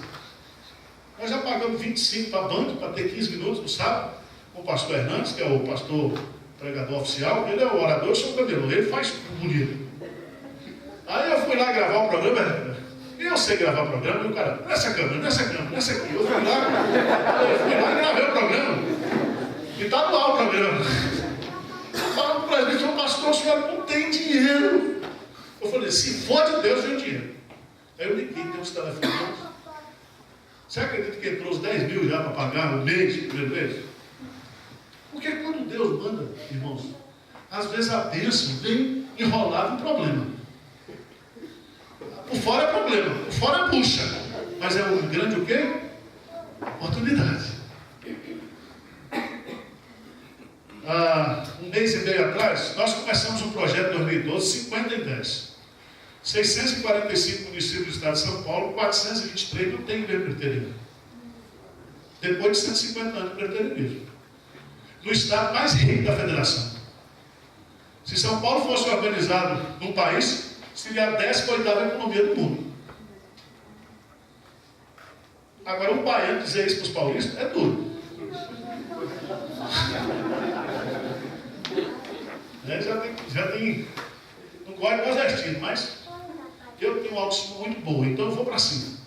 Nós já pagamos 25 para a Band, para ter 15 minutos no sábado, com o pastor Hernandes, que é o pastor pregador oficial, ele é o orador, eu sou o camelô, ele faz bonito. Aí eu fui lá gravar o programa, eu sei gravar o programa, e o cara, nessa câmera, nessa aqui. Eu fui lá e gravei o programa. E está no ar o programa. Fala para o presbítero, pastor, o senhor não tem dinheiro. Eu falei, se for de Deus, vem o dinheiro. Aí eu liguei, tem uns telefones. Você acredita que entrou os 10 mil já para pagar o mês, o primeiro mês? Porque quando Deus manda, irmãos, às vezes a bênção vem enrolada em problema. Por fora é problema, por fora é bucha. Mas é um grande o quê? Oportunidade. Um mês e meio atrás, nós começamos um projeto em 2012, 50 em 10. 645 municípios do estado de São Paulo, 423 não tem igreja presbiteriana. Depois de 150 anos de presbiterianismo. No estado mais rico da federação. Se São Paulo fosse organizado num país, seria a 18ª economia do mundo. Agora, um baiano dizer isso para os paulistas é duro. Já tem não gosto de nordestino, mas eu tenho uma autoestima muito boa, então eu vou para cima.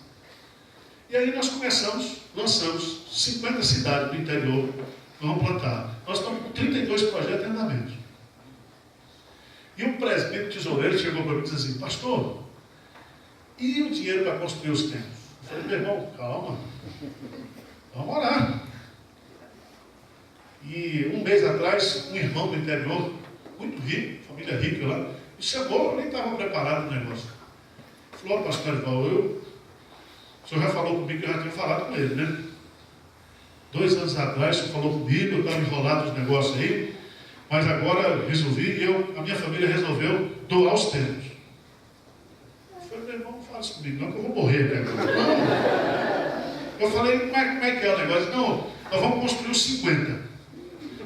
E aí nós lançamos 50 cidades do interior, vamos plantar. Nós estamos com 32 projetos em andamento. E o presbítero tesoureiro chegou para mim e disse assim, pastor, e o dinheiro para construir os templos? Eu falei, meu irmão, calma, vamos orar. E um mês atrás, um irmão do interior, muito rico, família rica lá, chegou, eu nem estava preparado no negócio. Falou, pastor Ival, o senhor já falou comigo que eu já tinha falado com ele, né? 2 anos atrás, o senhor falou comigo, eu estava enrolado nos negócios aí, mas agora eu resolvi e a minha família resolveu doar os templos. Eu falei, meu irmão, não fala isso comigo, não, que eu vou morrer, né? Eu falei, como é que é o negócio? Não, nós vamos construir os 50.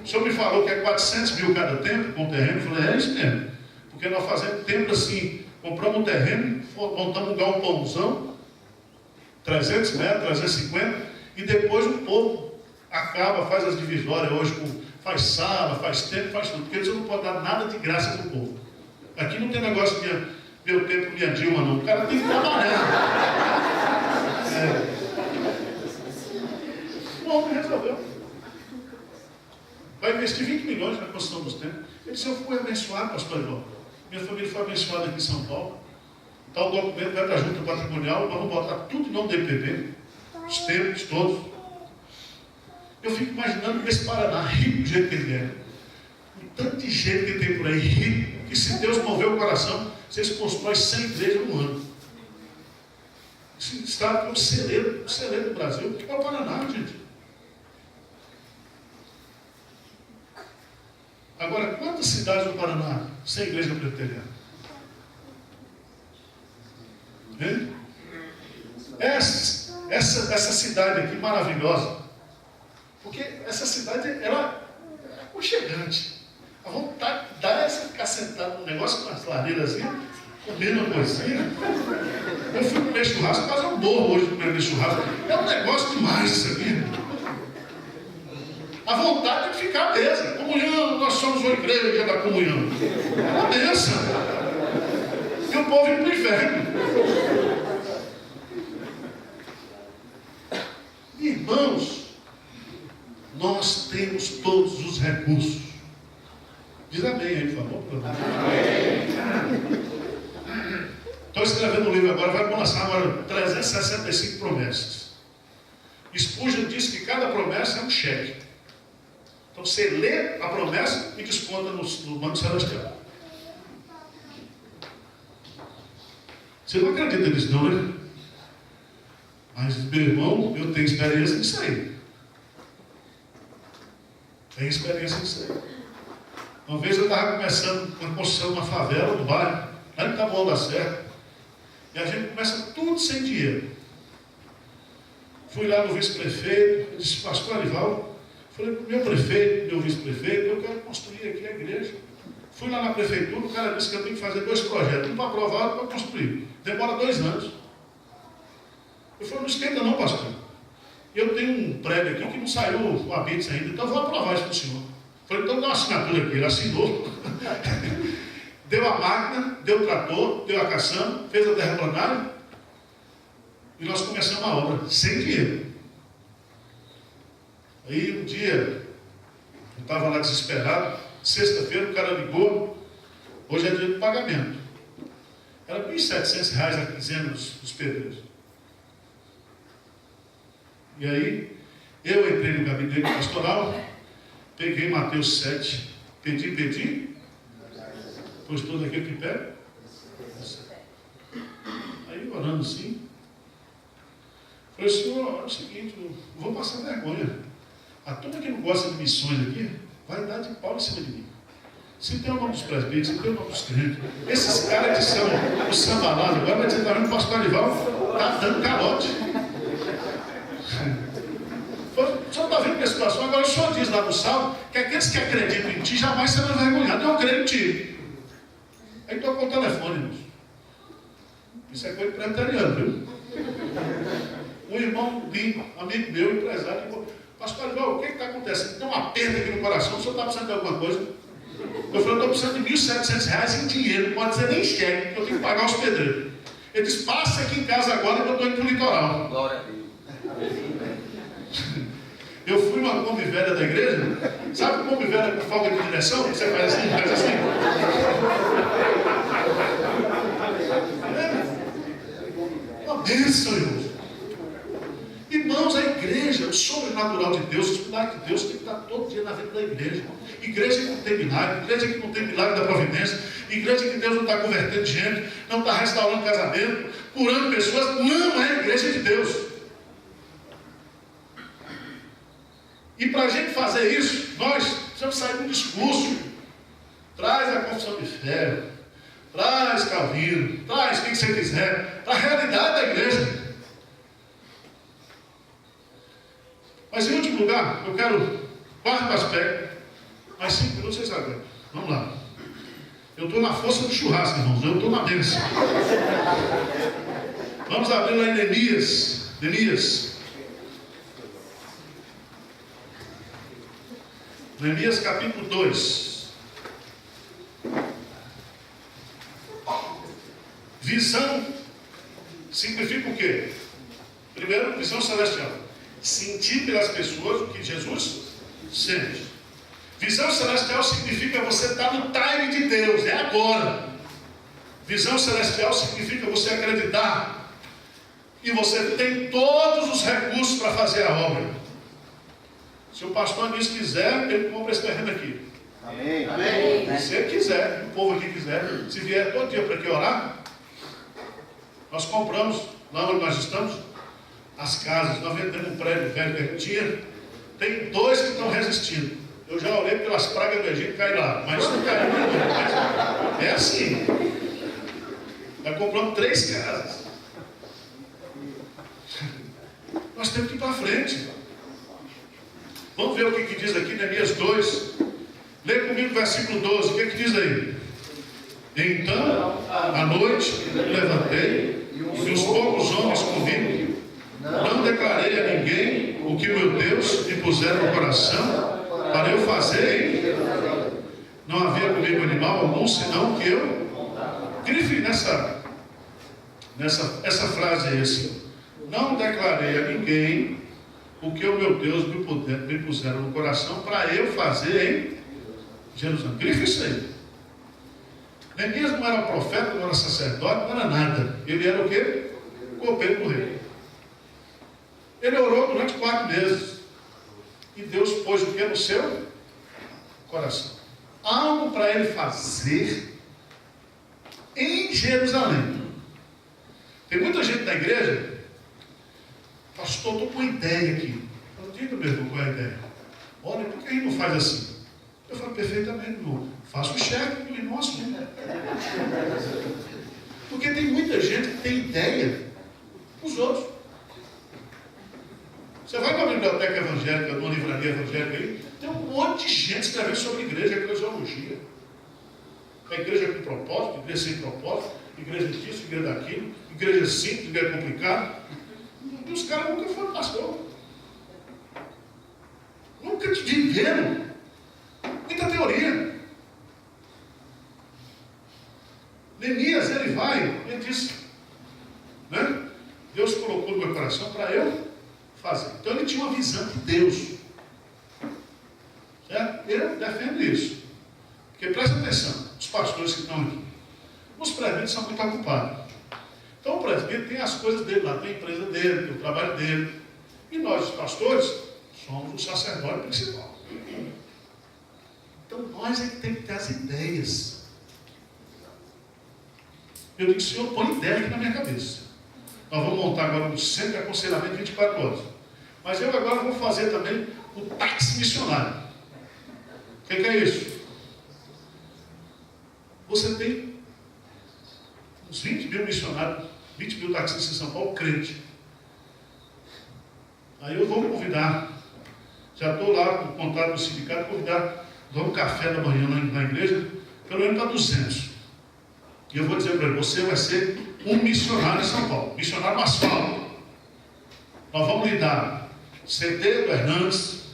O senhor me falou que é 400 mil cada templo com terreno. Eu falei, é isso mesmo. Porque nós fazemos templo assim, compramos um terreno, montamos um galpãozão, 300 metros, 350, e depois o povo acaba, faz as divisórias hoje, faz sala, faz templo, faz tudo. Porque eles não podem dar nada de graça para o povo. Aqui não tem negócio de meu tempo, minha Dilma, não. O cara tem que trabalhar. O homem resolveu. Vai investir 20 milhões na construção dos templos. Ele disse, eu fui abençoado, pastor Ival. Minha família foi abençoada aqui em São Paulo. Então o documento vai para a junta patrimonial, vamos botar tudo em nome do EPB, os templos todos. Eu fico imaginando esse Paraná, rico do jeito que ele é. Com tanto de gente que tem por aí, rico, que se Deus mover o coração, vocês constroem 100 igrejas no ano. Esse estado é um celeiro do Brasil, que é o Paraná, gente. Agora, quantas cidades do Paraná sem igreja presbiteriana? Essa cidade aqui maravilhosa, porque essa cidade ela é aconchegante. A vontade de dar é ficar sentado num negócio com as lareiras assim, comendo uma coisinha. Eu fui comer churrasco, quase um bolo hoje comer churrasco. É um negócio demais isso aqui. A vontade de ficar à mesa. Comunhão, nós somos uma igreja da comunhão. É uma bênção. E o povo indo para o inferno. Irmãos, nós temos todos os recursos. Diz amém aí, por favor. Estou escrevendo um livro agora, vai lançar agora 365 promessas. Spurgeon disse que cada promessa é um cheque. Então você lê a promessa e desconta no Banco Celestial. Você não acredita nisso não, né? Mas, meu irmão, eu tenho experiência nisso aí. Tenho experiência nisso aí. Uma vez eu estava começando a construção de uma favela no bairro, lá em Taboão da Serra, e a gente começa tudo sem dinheiro. Fui lá no vice-prefeito, eu disse, pastor Arival, falei para o meu prefeito, meu vice-prefeito, eu quero construir aqui a igreja. Fui lá na prefeitura, o cara disse que eu tenho que fazer 2 projetos, um para aprovar e outro para construir. Demora 2 anos. Eu falei, não esquenta não, pastor. Eu tenho um prédio aqui que não saiu o habite ainda, então eu vou aprovar isso para o senhor. Falei, então dá uma assinatura aqui. Ele assinou. Deu a máquina, deu o trator, deu a caçamba, fez a terraplanagem. E nós começamos a obra, sem dinheiro. Aí um dia, eu estava lá desesperado. Sexta-feira o cara ligou. Hoje é dia de pagamento. Era R$ 1.700 a quinzena dos pedreiros. E aí, eu entrei no gabinete pastoral, peguei Mateus 7, pedi, pois todo aquele que pede. Aí, orando assim, falei, Senhor, é o seguinte, eu vou passar vergonha. A turma que não gosta de missões aqui, vai dar de pau em cima de mim. Se tem o nome dos presbíteros, se tem o nome dos crentes, esses caras que são os sambalados, agora vai dizer, o pastor Arival está dando calote. O senhor está vendo que a situação, agora o senhor diz lá no Salmo, que aqueles que acreditam em ti jamais serão envergonhados. Eu creio em ti. Aí tocou o telefone, irmãos. Isso é coisa presbiteriana, viu? Um irmão limpo, amigo meu, empresário, falou, pastor Arival, o que está acontecendo? Tem um aperto aqui no coração, o senhor está precisando de alguma coisa? Eu falei, eu estou precisando de R$ 1.700 em dinheiro, não pode ser nem cheque, porque eu tenho que pagar os pedreiros. Ele disse, passa aqui em casa agora que eu estou indo para o litoral. Glória a Deus. Eu fui numa Kombi velha da igreja, sabe Kombi velha com folga de direção? Você faz assim, faz assim. Uma bênção, irmãos. Irmãos, a igreja, o sobrenatural de Deus, o milagre de Deus tem que estar todo dia na vida da igreja. Igreja que não tem milagre, igreja que não tem milagre da providência, igreja que Deus não está convertendo gente, não está restaurando casamento, curando pessoas, não é igreja de Deus. E para a gente fazer isso, nós precisamos sair de um discurso. Traz a confissão de fé, traz Calvino, traz quem você quiser, para a realidade da igreja. Mas em último lugar, eu quero quarto aspecto, mais 5 minutos vocês aguentam. Vamos lá. Eu estou na força do churrasco, irmãos, eu estou na bênção. Vamos abrir lá em Neemias. Neemias capítulo 2. Visão significa o quê? Primeiro, visão celestial. Sentir pelas pessoas o que Jesus sente. Visão celestial significa você estar no time de Deus, é agora. Visão celestial significa você acreditar que você tem todos os recursos para fazer a obra. Se o pastor Anísio quiser, ele compra esse terreno aqui. Amém. Amém. Se ele quiser, o povo aqui quiser, se vier todo dia para aqui orar, nós compramos, lá onde nós estamos, as casas, nós vendemos um prédio velho que a gente tinha, tem 2 que estão resistindo. Eu já orei pelas pragas do Egito cair lá, mas não caiu não. É assim. Nós compramos 3 casas. Nós temos que ir para frente. Vamos ver o que diz aqui, Neemias 2. Lê comigo o versículo 12. O que diz aí? Então, à noite, levantei, e os poucos homens comigo, não declarei a ninguém o que meu Deus me pusera no coração para eu fazer. Não havia comigo animal algum, senão que eu. Grife essa frase aí assim. Não declarei a ninguém o que o meu Deus me pusera no coração para eu fazer em Jerusalém. Grife isso aí. Neemias não era profeta, não era sacerdote, não era nada. Ele era o quê? Copeiro do rei. Ele orou durante 4 meses. E Deus pôs o que no seu coração? Algo para ele fazer em Jerusalém. Tem muita gente na igreja, pastor, estou com uma ideia aqui. Eu digo mesmo qual é a ideia. Olha, por que a gente não faz assim? Eu falo, perfeitamente, irmão. Faça o cheque do irmão assume. Porque tem muita gente que tem ideia os outros. Você vai numa biblioteca evangélica, numa livraria evangélica aí, tem um monte de gente escrevendo sobre igreja, eclesiologia. A igreja com propósito, igreja sem propósito, igreja disso, igreja daquilo, igreja simples, igreja complicada. E os caras nunca foram pastor. Nunca viveram teoria. Neemias, ele vai, ele diz, né? Deus colocou no meu coração para eu fazer. Então ele tinha uma visão de Deus. Certo? Eu defendo isso. Porque presta atenção, os pastores que estão aqui. Os presbíteros são muito ocupados. Então o presbítero tem as coisas dele lá, tem a empresa dele, tem o trabalho dele. E nós, os pastores, somos o sacerdote principal. Então nós é que temos que ter as ideias. Eu digo, Senhor, põe ideia aqui na minha cabeça. Nós vamos montar agora um centro de aconselhamento 24 horas. Mas eu agora vou fazer também o táxi missionário. O que é isso? Você tem uns 20 mil missionários, 20 mil taxistas em São Paulo, crente. Aí eu vou convidar, já estou lá com o contato do sindicato, convidar, dar um café da manhã na igreja, pelo menos para 200. E eu vou dizer para ele, você vai ser um missionário em São Paulo, missionário no asfalto. Nós vamos lhe dar CD do Hernandes,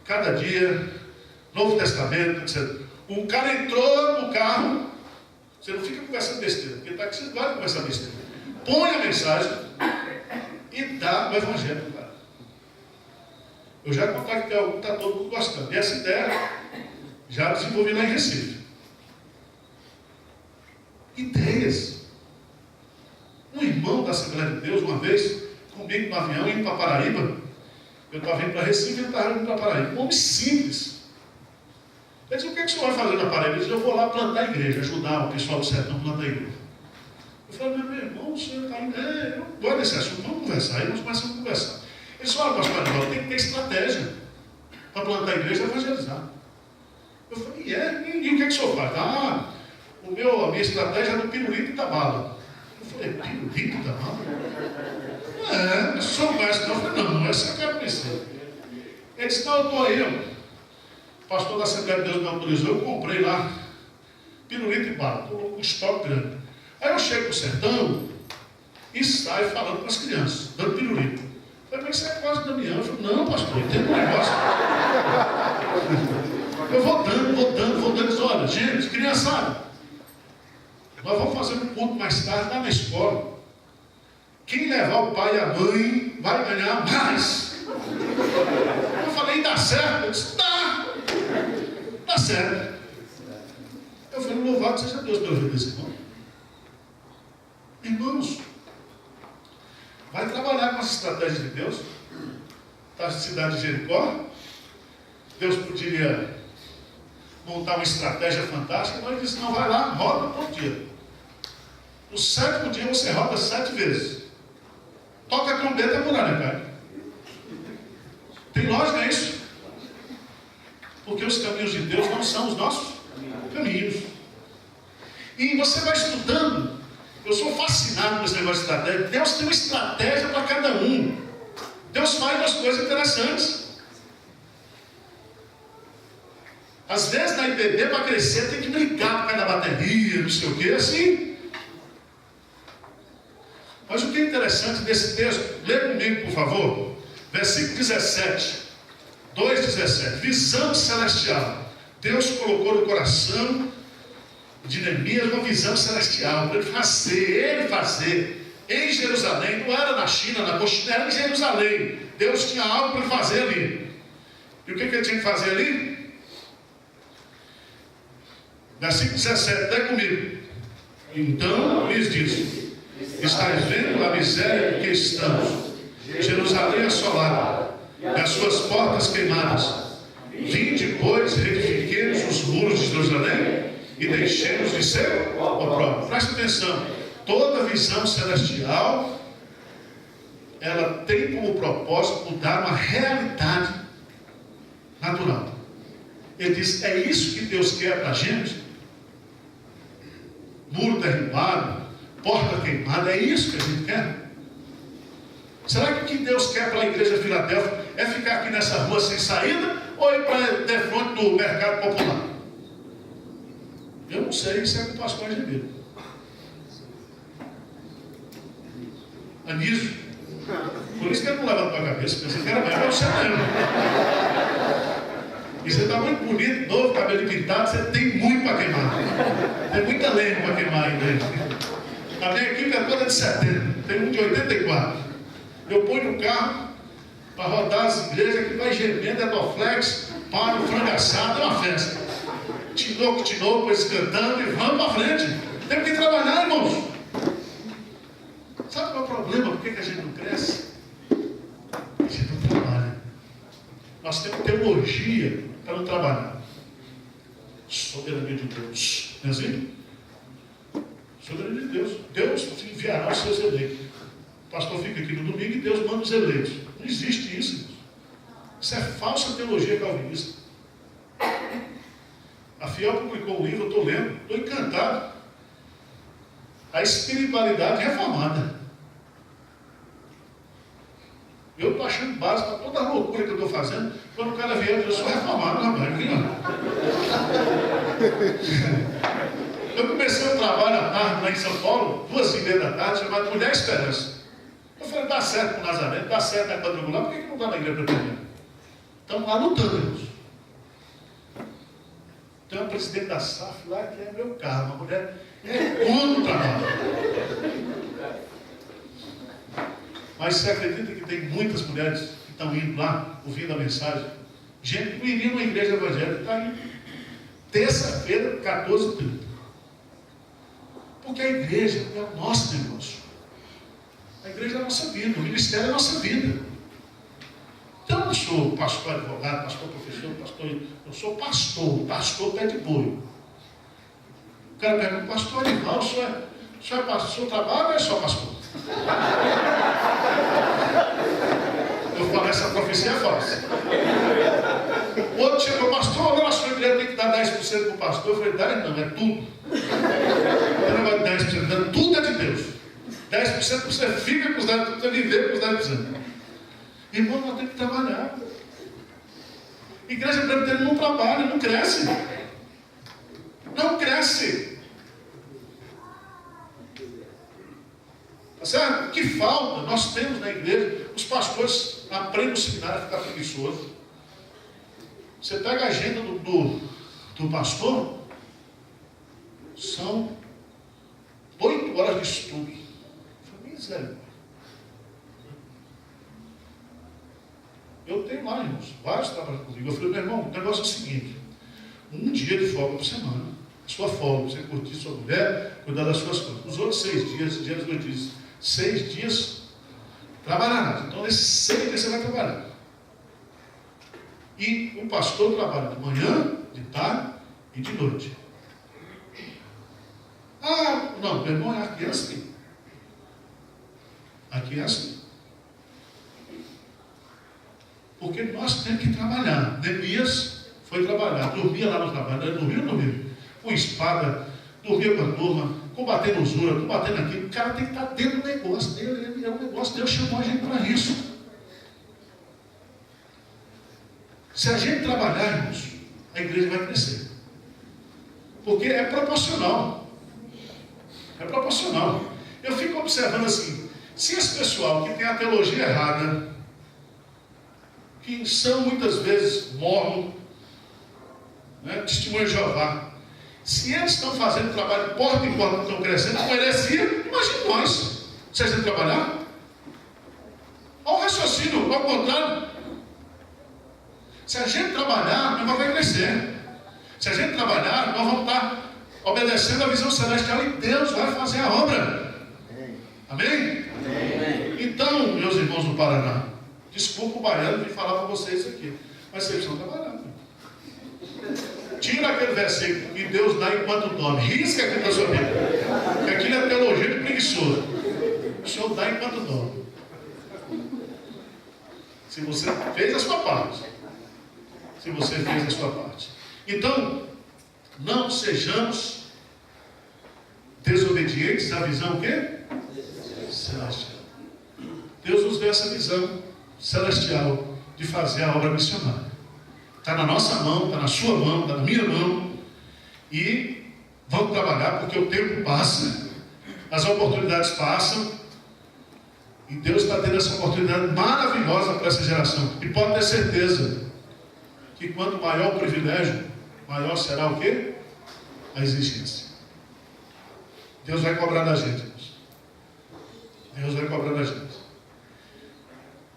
cada dia, Novo Testamento, etc. O cara entrou no carro, você não fica conversando besteira, porque está aqui, você vai conversar besteira. Põe a mensagem e dá o evangelho para o cara. Eu já contactei algum, está todo mundo gostando. E essa ideia já desenvolvi lá em Recife. Ideias. Um irmão da Assembleia de Deus, uma vez, comigo no avião, indo para Paraíba, eu estava indo para Recife e ele estava indo para Paraíba. Um homem simples. Ele disse, o que é que o senhor vai fazer na Paraíba? Ele disse, eu vou lá plantar a igreja, ajudar o pessoal do sertão a plantar a igreja. Eu falei, meu irmão, o senhor está indo, eu gosto desse assunto, vamos conversar. Aí nós começamos a conversar. Ele disse, olha, pastor Aníbal, tem que ter estratégia para plantar a igreja e evangelizar. Eu falei, e o que é que o senhor faz? A minha estratégia é do pirulito e da bala. Eu falei, pirulito e da bala? O senhor não conhece não? Eu falei, não, essa eu quero conhecer. Ele disse, não, eu estou aí, o pastor da Assembleia de Deus me autorizou, eu comprei lá pirulito e bala, estou com um estoque grande. Aí eu chego pro sertão e saio falando com as crianças, dando pirulito. Eu falei, mas isso é quase Damião. Eu falei, não, pastor, tem um negócio. Eu vou dando. Diz, olha, gente, criançada, nós vamos fazer um culto mais tarde lá na escola. Quem levar o pai e a mãe vai ganhar mais. Eu falei, dá certo? Eu disse, dá certo. Eu falei, louvado seja Deus pela vida desse irmão. Irmãos, vai trabalhar com as estratégias de Deus. Está na cidade de Jericó. Deus poderia montar uma estratégia fantástica, mas ele disse, não, vai lá, roda todo dia. No 7º dia você roda 7 vezes. Toca a trombeta e a muralha cai. Tem lógica isso? Porque os caminhos de Deus não são os nossos caminhos. E você vai estudando. Eu sou fascinado com esse negócio de estratégia. Deus tem uma estratégia para cada um. Deus faz umas coisas interessantes. Às vezes na IPB, para crescer, tem que brincar por causa da bateria, não sei o que, assim. Mas o que é interessante desse texto, lê comigo, por favor, versículo 17, 2,17. Visão celestial. Deus colocou no coração de Neemias uma visão celestial, para ele fazer em Jerusalém. Não era na China, na Cochina, era em Jerusalém. Deus tinha algo para fazer ali. E o que ele tinha que fazer ali? Versículo 17, até comigo. Então lhes disse, estáis vendo a miséria em que estamos, Jerusalém assolada, e as suas portas queimadas. Vinde, pois, reedifiquemos os muros de Jerusalém, e deixemos de ser opróbrio. Presta atenção, toda visão celestial, ela tem como propósito mudar uma realidade natural. Ele diz, é isso que Deus quer para a gente? Muro derrubado, porta queimada, é isso que a gente quer? Será que o que Deus quer para a igreja de Filadélfia é ficar aqui nessa rua sem saída, ou ir para de frente do mercado popular? Eu não sei, isso é com o pastor Ribeiro. Anísio. Por isso que ele não leva na tua cabeça, pensando que era melhor você mesmo. E você está muito bonito, novo, cabelo pintado, você tem muito para queimar. Tem muita lenha para queimar ainda. A minha equipe é toda de 70, tem um de 84. Eu ponho no carro para rodar as igrejas que vai gemendo, é Dorflex, para o frango assado, é uma festa. Tinoco, eles cantando e vamos para frente. Temos que trabalhar, irmãos. Sabe qual é o problema? Por que a gente não cresce? A gente não trabalha. Nós temos teologia para não trabalhar. Soberania de Deus. Não é assim? Soberania de Deus. Deus enviará os seus eleitos. O pastor fica aqui no domingo e Deus manda os eleitos. Não existe isso, irmãos. Isso é falsa teologia calvinista. A Fiel publicou um livro, eu estou lendo, estou encantado. A espiritualidade reformada. Eu estou achando base para toda a loucura que eu estou fazendo. Quando o cara vier, eu sou reformado, rapaz. Eu comecei um trabalho à tarde lá em São Paulo, 2h30 da tarde, chamado Mulher Esperança. Eu falei, dá certo com o Nazareno, dá certo na quadrangular, por que não está na igreja presbiteriana? Estamos lá lutando, irmãos. Tem uma presidente da SAF lá que é meu carro, uma mulher é contra o trabalho. Mas você acredita que tem muitas mulheres que estão indo lá, ouvindo a mensagem? Gente que não iria numa igreja evangélica, está indo. Terça-feira, 14h30. Porque a igreja é o nosso negócio. A igreja é a nossa vida, o ministério é a nossa vida. Então eu não sou pastor advogado, pastor professor, eu sou pastor pé de boi. O cara pergunta, pastor Arival, o senhor trabalha ou é só pastor? Eu falo, essa profecia é falsa. O outro chegou, pastor, agora a sua igreja tem que dar 10% para o pastor. Eu falei, 10 não, é tudo. Não é 10%, tudo é de Deus. 10% você fica com os 10%, você viver com os 10%. Irmão, nós temos que trabalhar. Igreja presbiteriana não trabalha, não cresce. Não cresce. Tá certo? O que falta? Nós temos na igreja, os pastores aprendem no seminário a ficar preguiçoso. Você pega a agenda do pastor, são 8 horas de estudo. Miséria. Eu tenho lá, irmãos, vários trabalhando comigo. Eu falei, meu irmão, o negócio é o seguinte: um dia de folga por semana, a sua folga, você curtir sua mulher, cuidar das suas coisas. Os outros 6 dias, dia dos 8 dias, 6 dias, trabalhar nada. Então, nesses 6 dias você vai trabalhar. E o pastor trabalha de manhã, de tarde e de noite. Ah, não, meu irmão, aqui é assim. Aqui é assim. Porque nós temos que trabalhar. Neemias foi trabalhar, dormia lá no trabalho. Ele dormiu ou não dormiu? Com espada, dormia com a turma, combatendo usura, combatendo aquilo. O cara tem que estar dentro do negócio dele. É um negócio, Deus chamou a gente para isso. Se a gente trabalhar, irmãos, a igreja vai crescer. Porque é proporcional. É proporcional. Eu fico observando assim, se esse pessoal que tem a teologia errada, que são muitas vezes mormon, né, testemunha de Jeová, se eles estão fazendo trabalho porta em porta, estão crescendo com heresia, imagine nós, se a gente trabalhar. Olha o raciocínio, ao contrário. Se a gente trabalhar, nós vamos crescer. Se a gente trabalhar, nós vamos estar obedecendo a visão celestial e Deus vai fazer a obra. Amém? Amém? Então, meus irmãos do Paraná, desculpa o baiano de falar para vocês isso aqui, mas vocês estão trabalhando. Tira aquele versículo que Deus dá enquanto dorme, risca aquilo da sua vida, porque aquilo é teologia de preguiçoso. O Senhor dá enquanto dorme. Se você fez a sua parte. Se você fez a sua parte. Então, não sejamos desobedientes à visão o quê? Celestial. Deus nos deu essa visão celestial de fazer a obra missionária. Está na nossa mão, está na sua mão, está na minha mão. E vamos trabalhar porque o tempo passa, as oportunidades passam. E Deus está tendo essa oportunidade maravilhosa para essa geração. E pode ter certeza que quanto maior o privilégio, maior será o quê? A exigência. Deus vai cobrar da gente, irmãos. Deus vai cobrar da gente.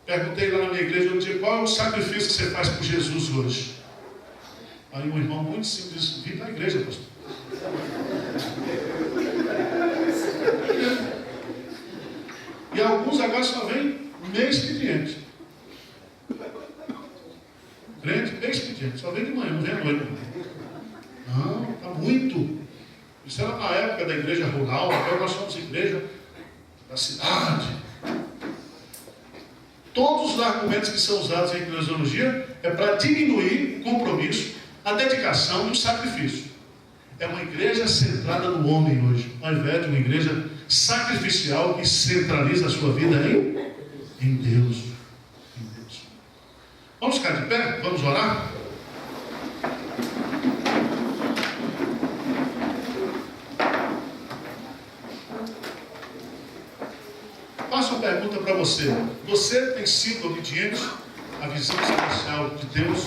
Perguntei lá na minha igreja um dia, qual é o sacrifício que você faz por Jesus hoje? Aí um irmão muito simples disse, vim para a igreja, pastor. E alguns agora só vêm meio expediente. Crente, meio expediente. Só vem de manhã, não vem à noite. Não, está muito. Isso era na época da igreja rural, agora nós somos igreja da cidade. Todos os argumentos que são usados em eclesiologia é para diminuir o compromisso, a dedicação e o sacrifício. É uma igreja centrada no homem hoje, ao invés de uma igreja sacrificial que centraliza a sua vida em Deus. Em Deus. Vamos ficar de pé? Vamos orar? Faço uma pergunta para você. Você tem sido obediente à visão celestial de Deus?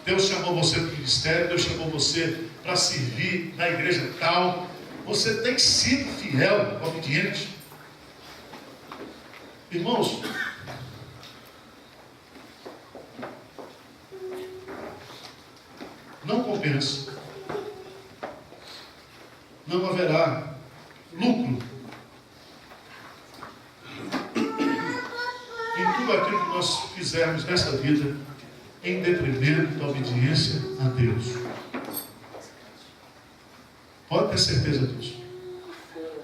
Deus chamou você para o ministério, Deus chamou você para servir na igreja tal. Você tem sido fiel, obediente? Irmãos, não compensa. Não haverá lucro em tudo aquilo que nós fizermos nessa vida em detrimento da obediência a Deus. Pode ter certeza disso.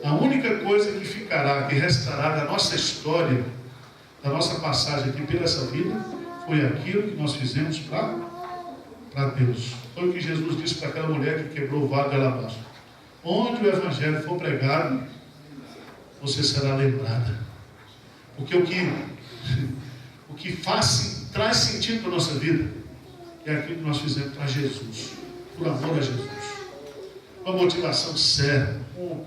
A única coisa que ficará, que restará da nossa história, da nossa passagem aqui pela essa vida, foi aquilo que nós fizemos para Deus. Foi o que Jesus disse para aquela mulher que quebrou o vaso de alabastro. Onde o evangelho for pregado, você será lembrada. Porque o que traz sentido para a nossa vida é aquilo que nós fizemos para Jesus, por amor a Jesus. Uma motivação séria, um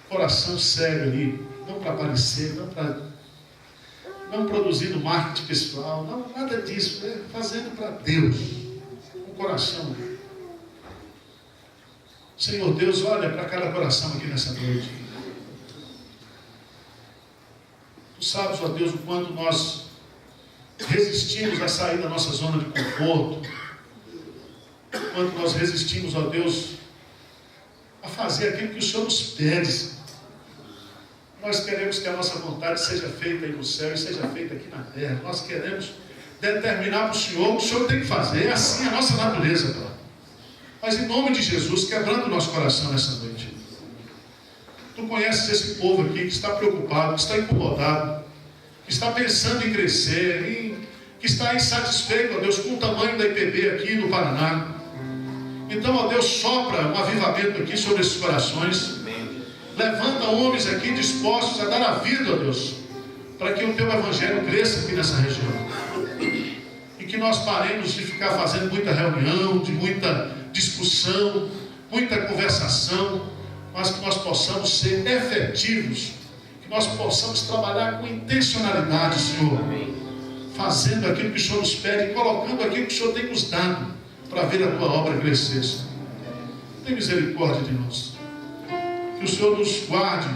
coração sério ali, não para aparecer, não produzindo marketing pessoal, não, nada disso, fazendo para Deus, um coração. Senhor Deus, olha para cada coração aqui nessa noite. Tu sabes, ó Deus, o quanto nós resistimos a sair da nossa zona de conforto, o quanto nós resistimos, ó Deus, a fazer aquilo que o Senhor nos pede. Nós queremos que a nossa vontade seja feita aí no céu e seja feita aqui na terra. Nós queremos determinar para o Senhor o que o Senhor tem que fazer. É assim a nossa natureza, Pai. Mas em nome de Jesus, quebrando o nosso coração nessa noite. Tu conheces esse povo aqui que está preocupado, que está incomodado, que está pensando em crescer, que está insatisfeito, ó Deus, com o tamanho da IPB aqui no Paraná. Então, ó Deus, sopra um avivamento aqui sobre esses corações. Levanta homens aqui dispostos a dar a vida, ó Deus, para que o teu evangelho cresça aqui nessa região. E que nós paremos de ficar fazendo muita reunião, de muita discussão, muita conversação, mas que nós possamos ser efetivos, que nós possamos trabalhar com intencionalidade, Senhor, fazendo aquilo que o Senhor nos pede, colocando aquilo que o Senhor tem nos dado, para ver a tua obra crescer, Senhor. Tem misericórdia de nós. Que o Senhor nos guarde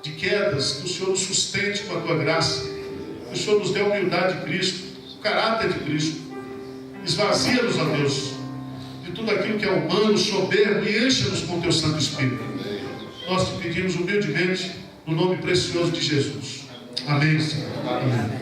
de quedas, que o Senhor nos sustente com a tua graça, que o Senhor nos dê a humildade de Cristo, o caráter de Cristo. Esvazia-nos, ó Deus, de tudo aquilo que é humano, soberbo, e encha-nos com o teu Santo Espírito. Nós te pedimos humildemente, no nome precioso de Jesus. Amém, Senhor. Amém.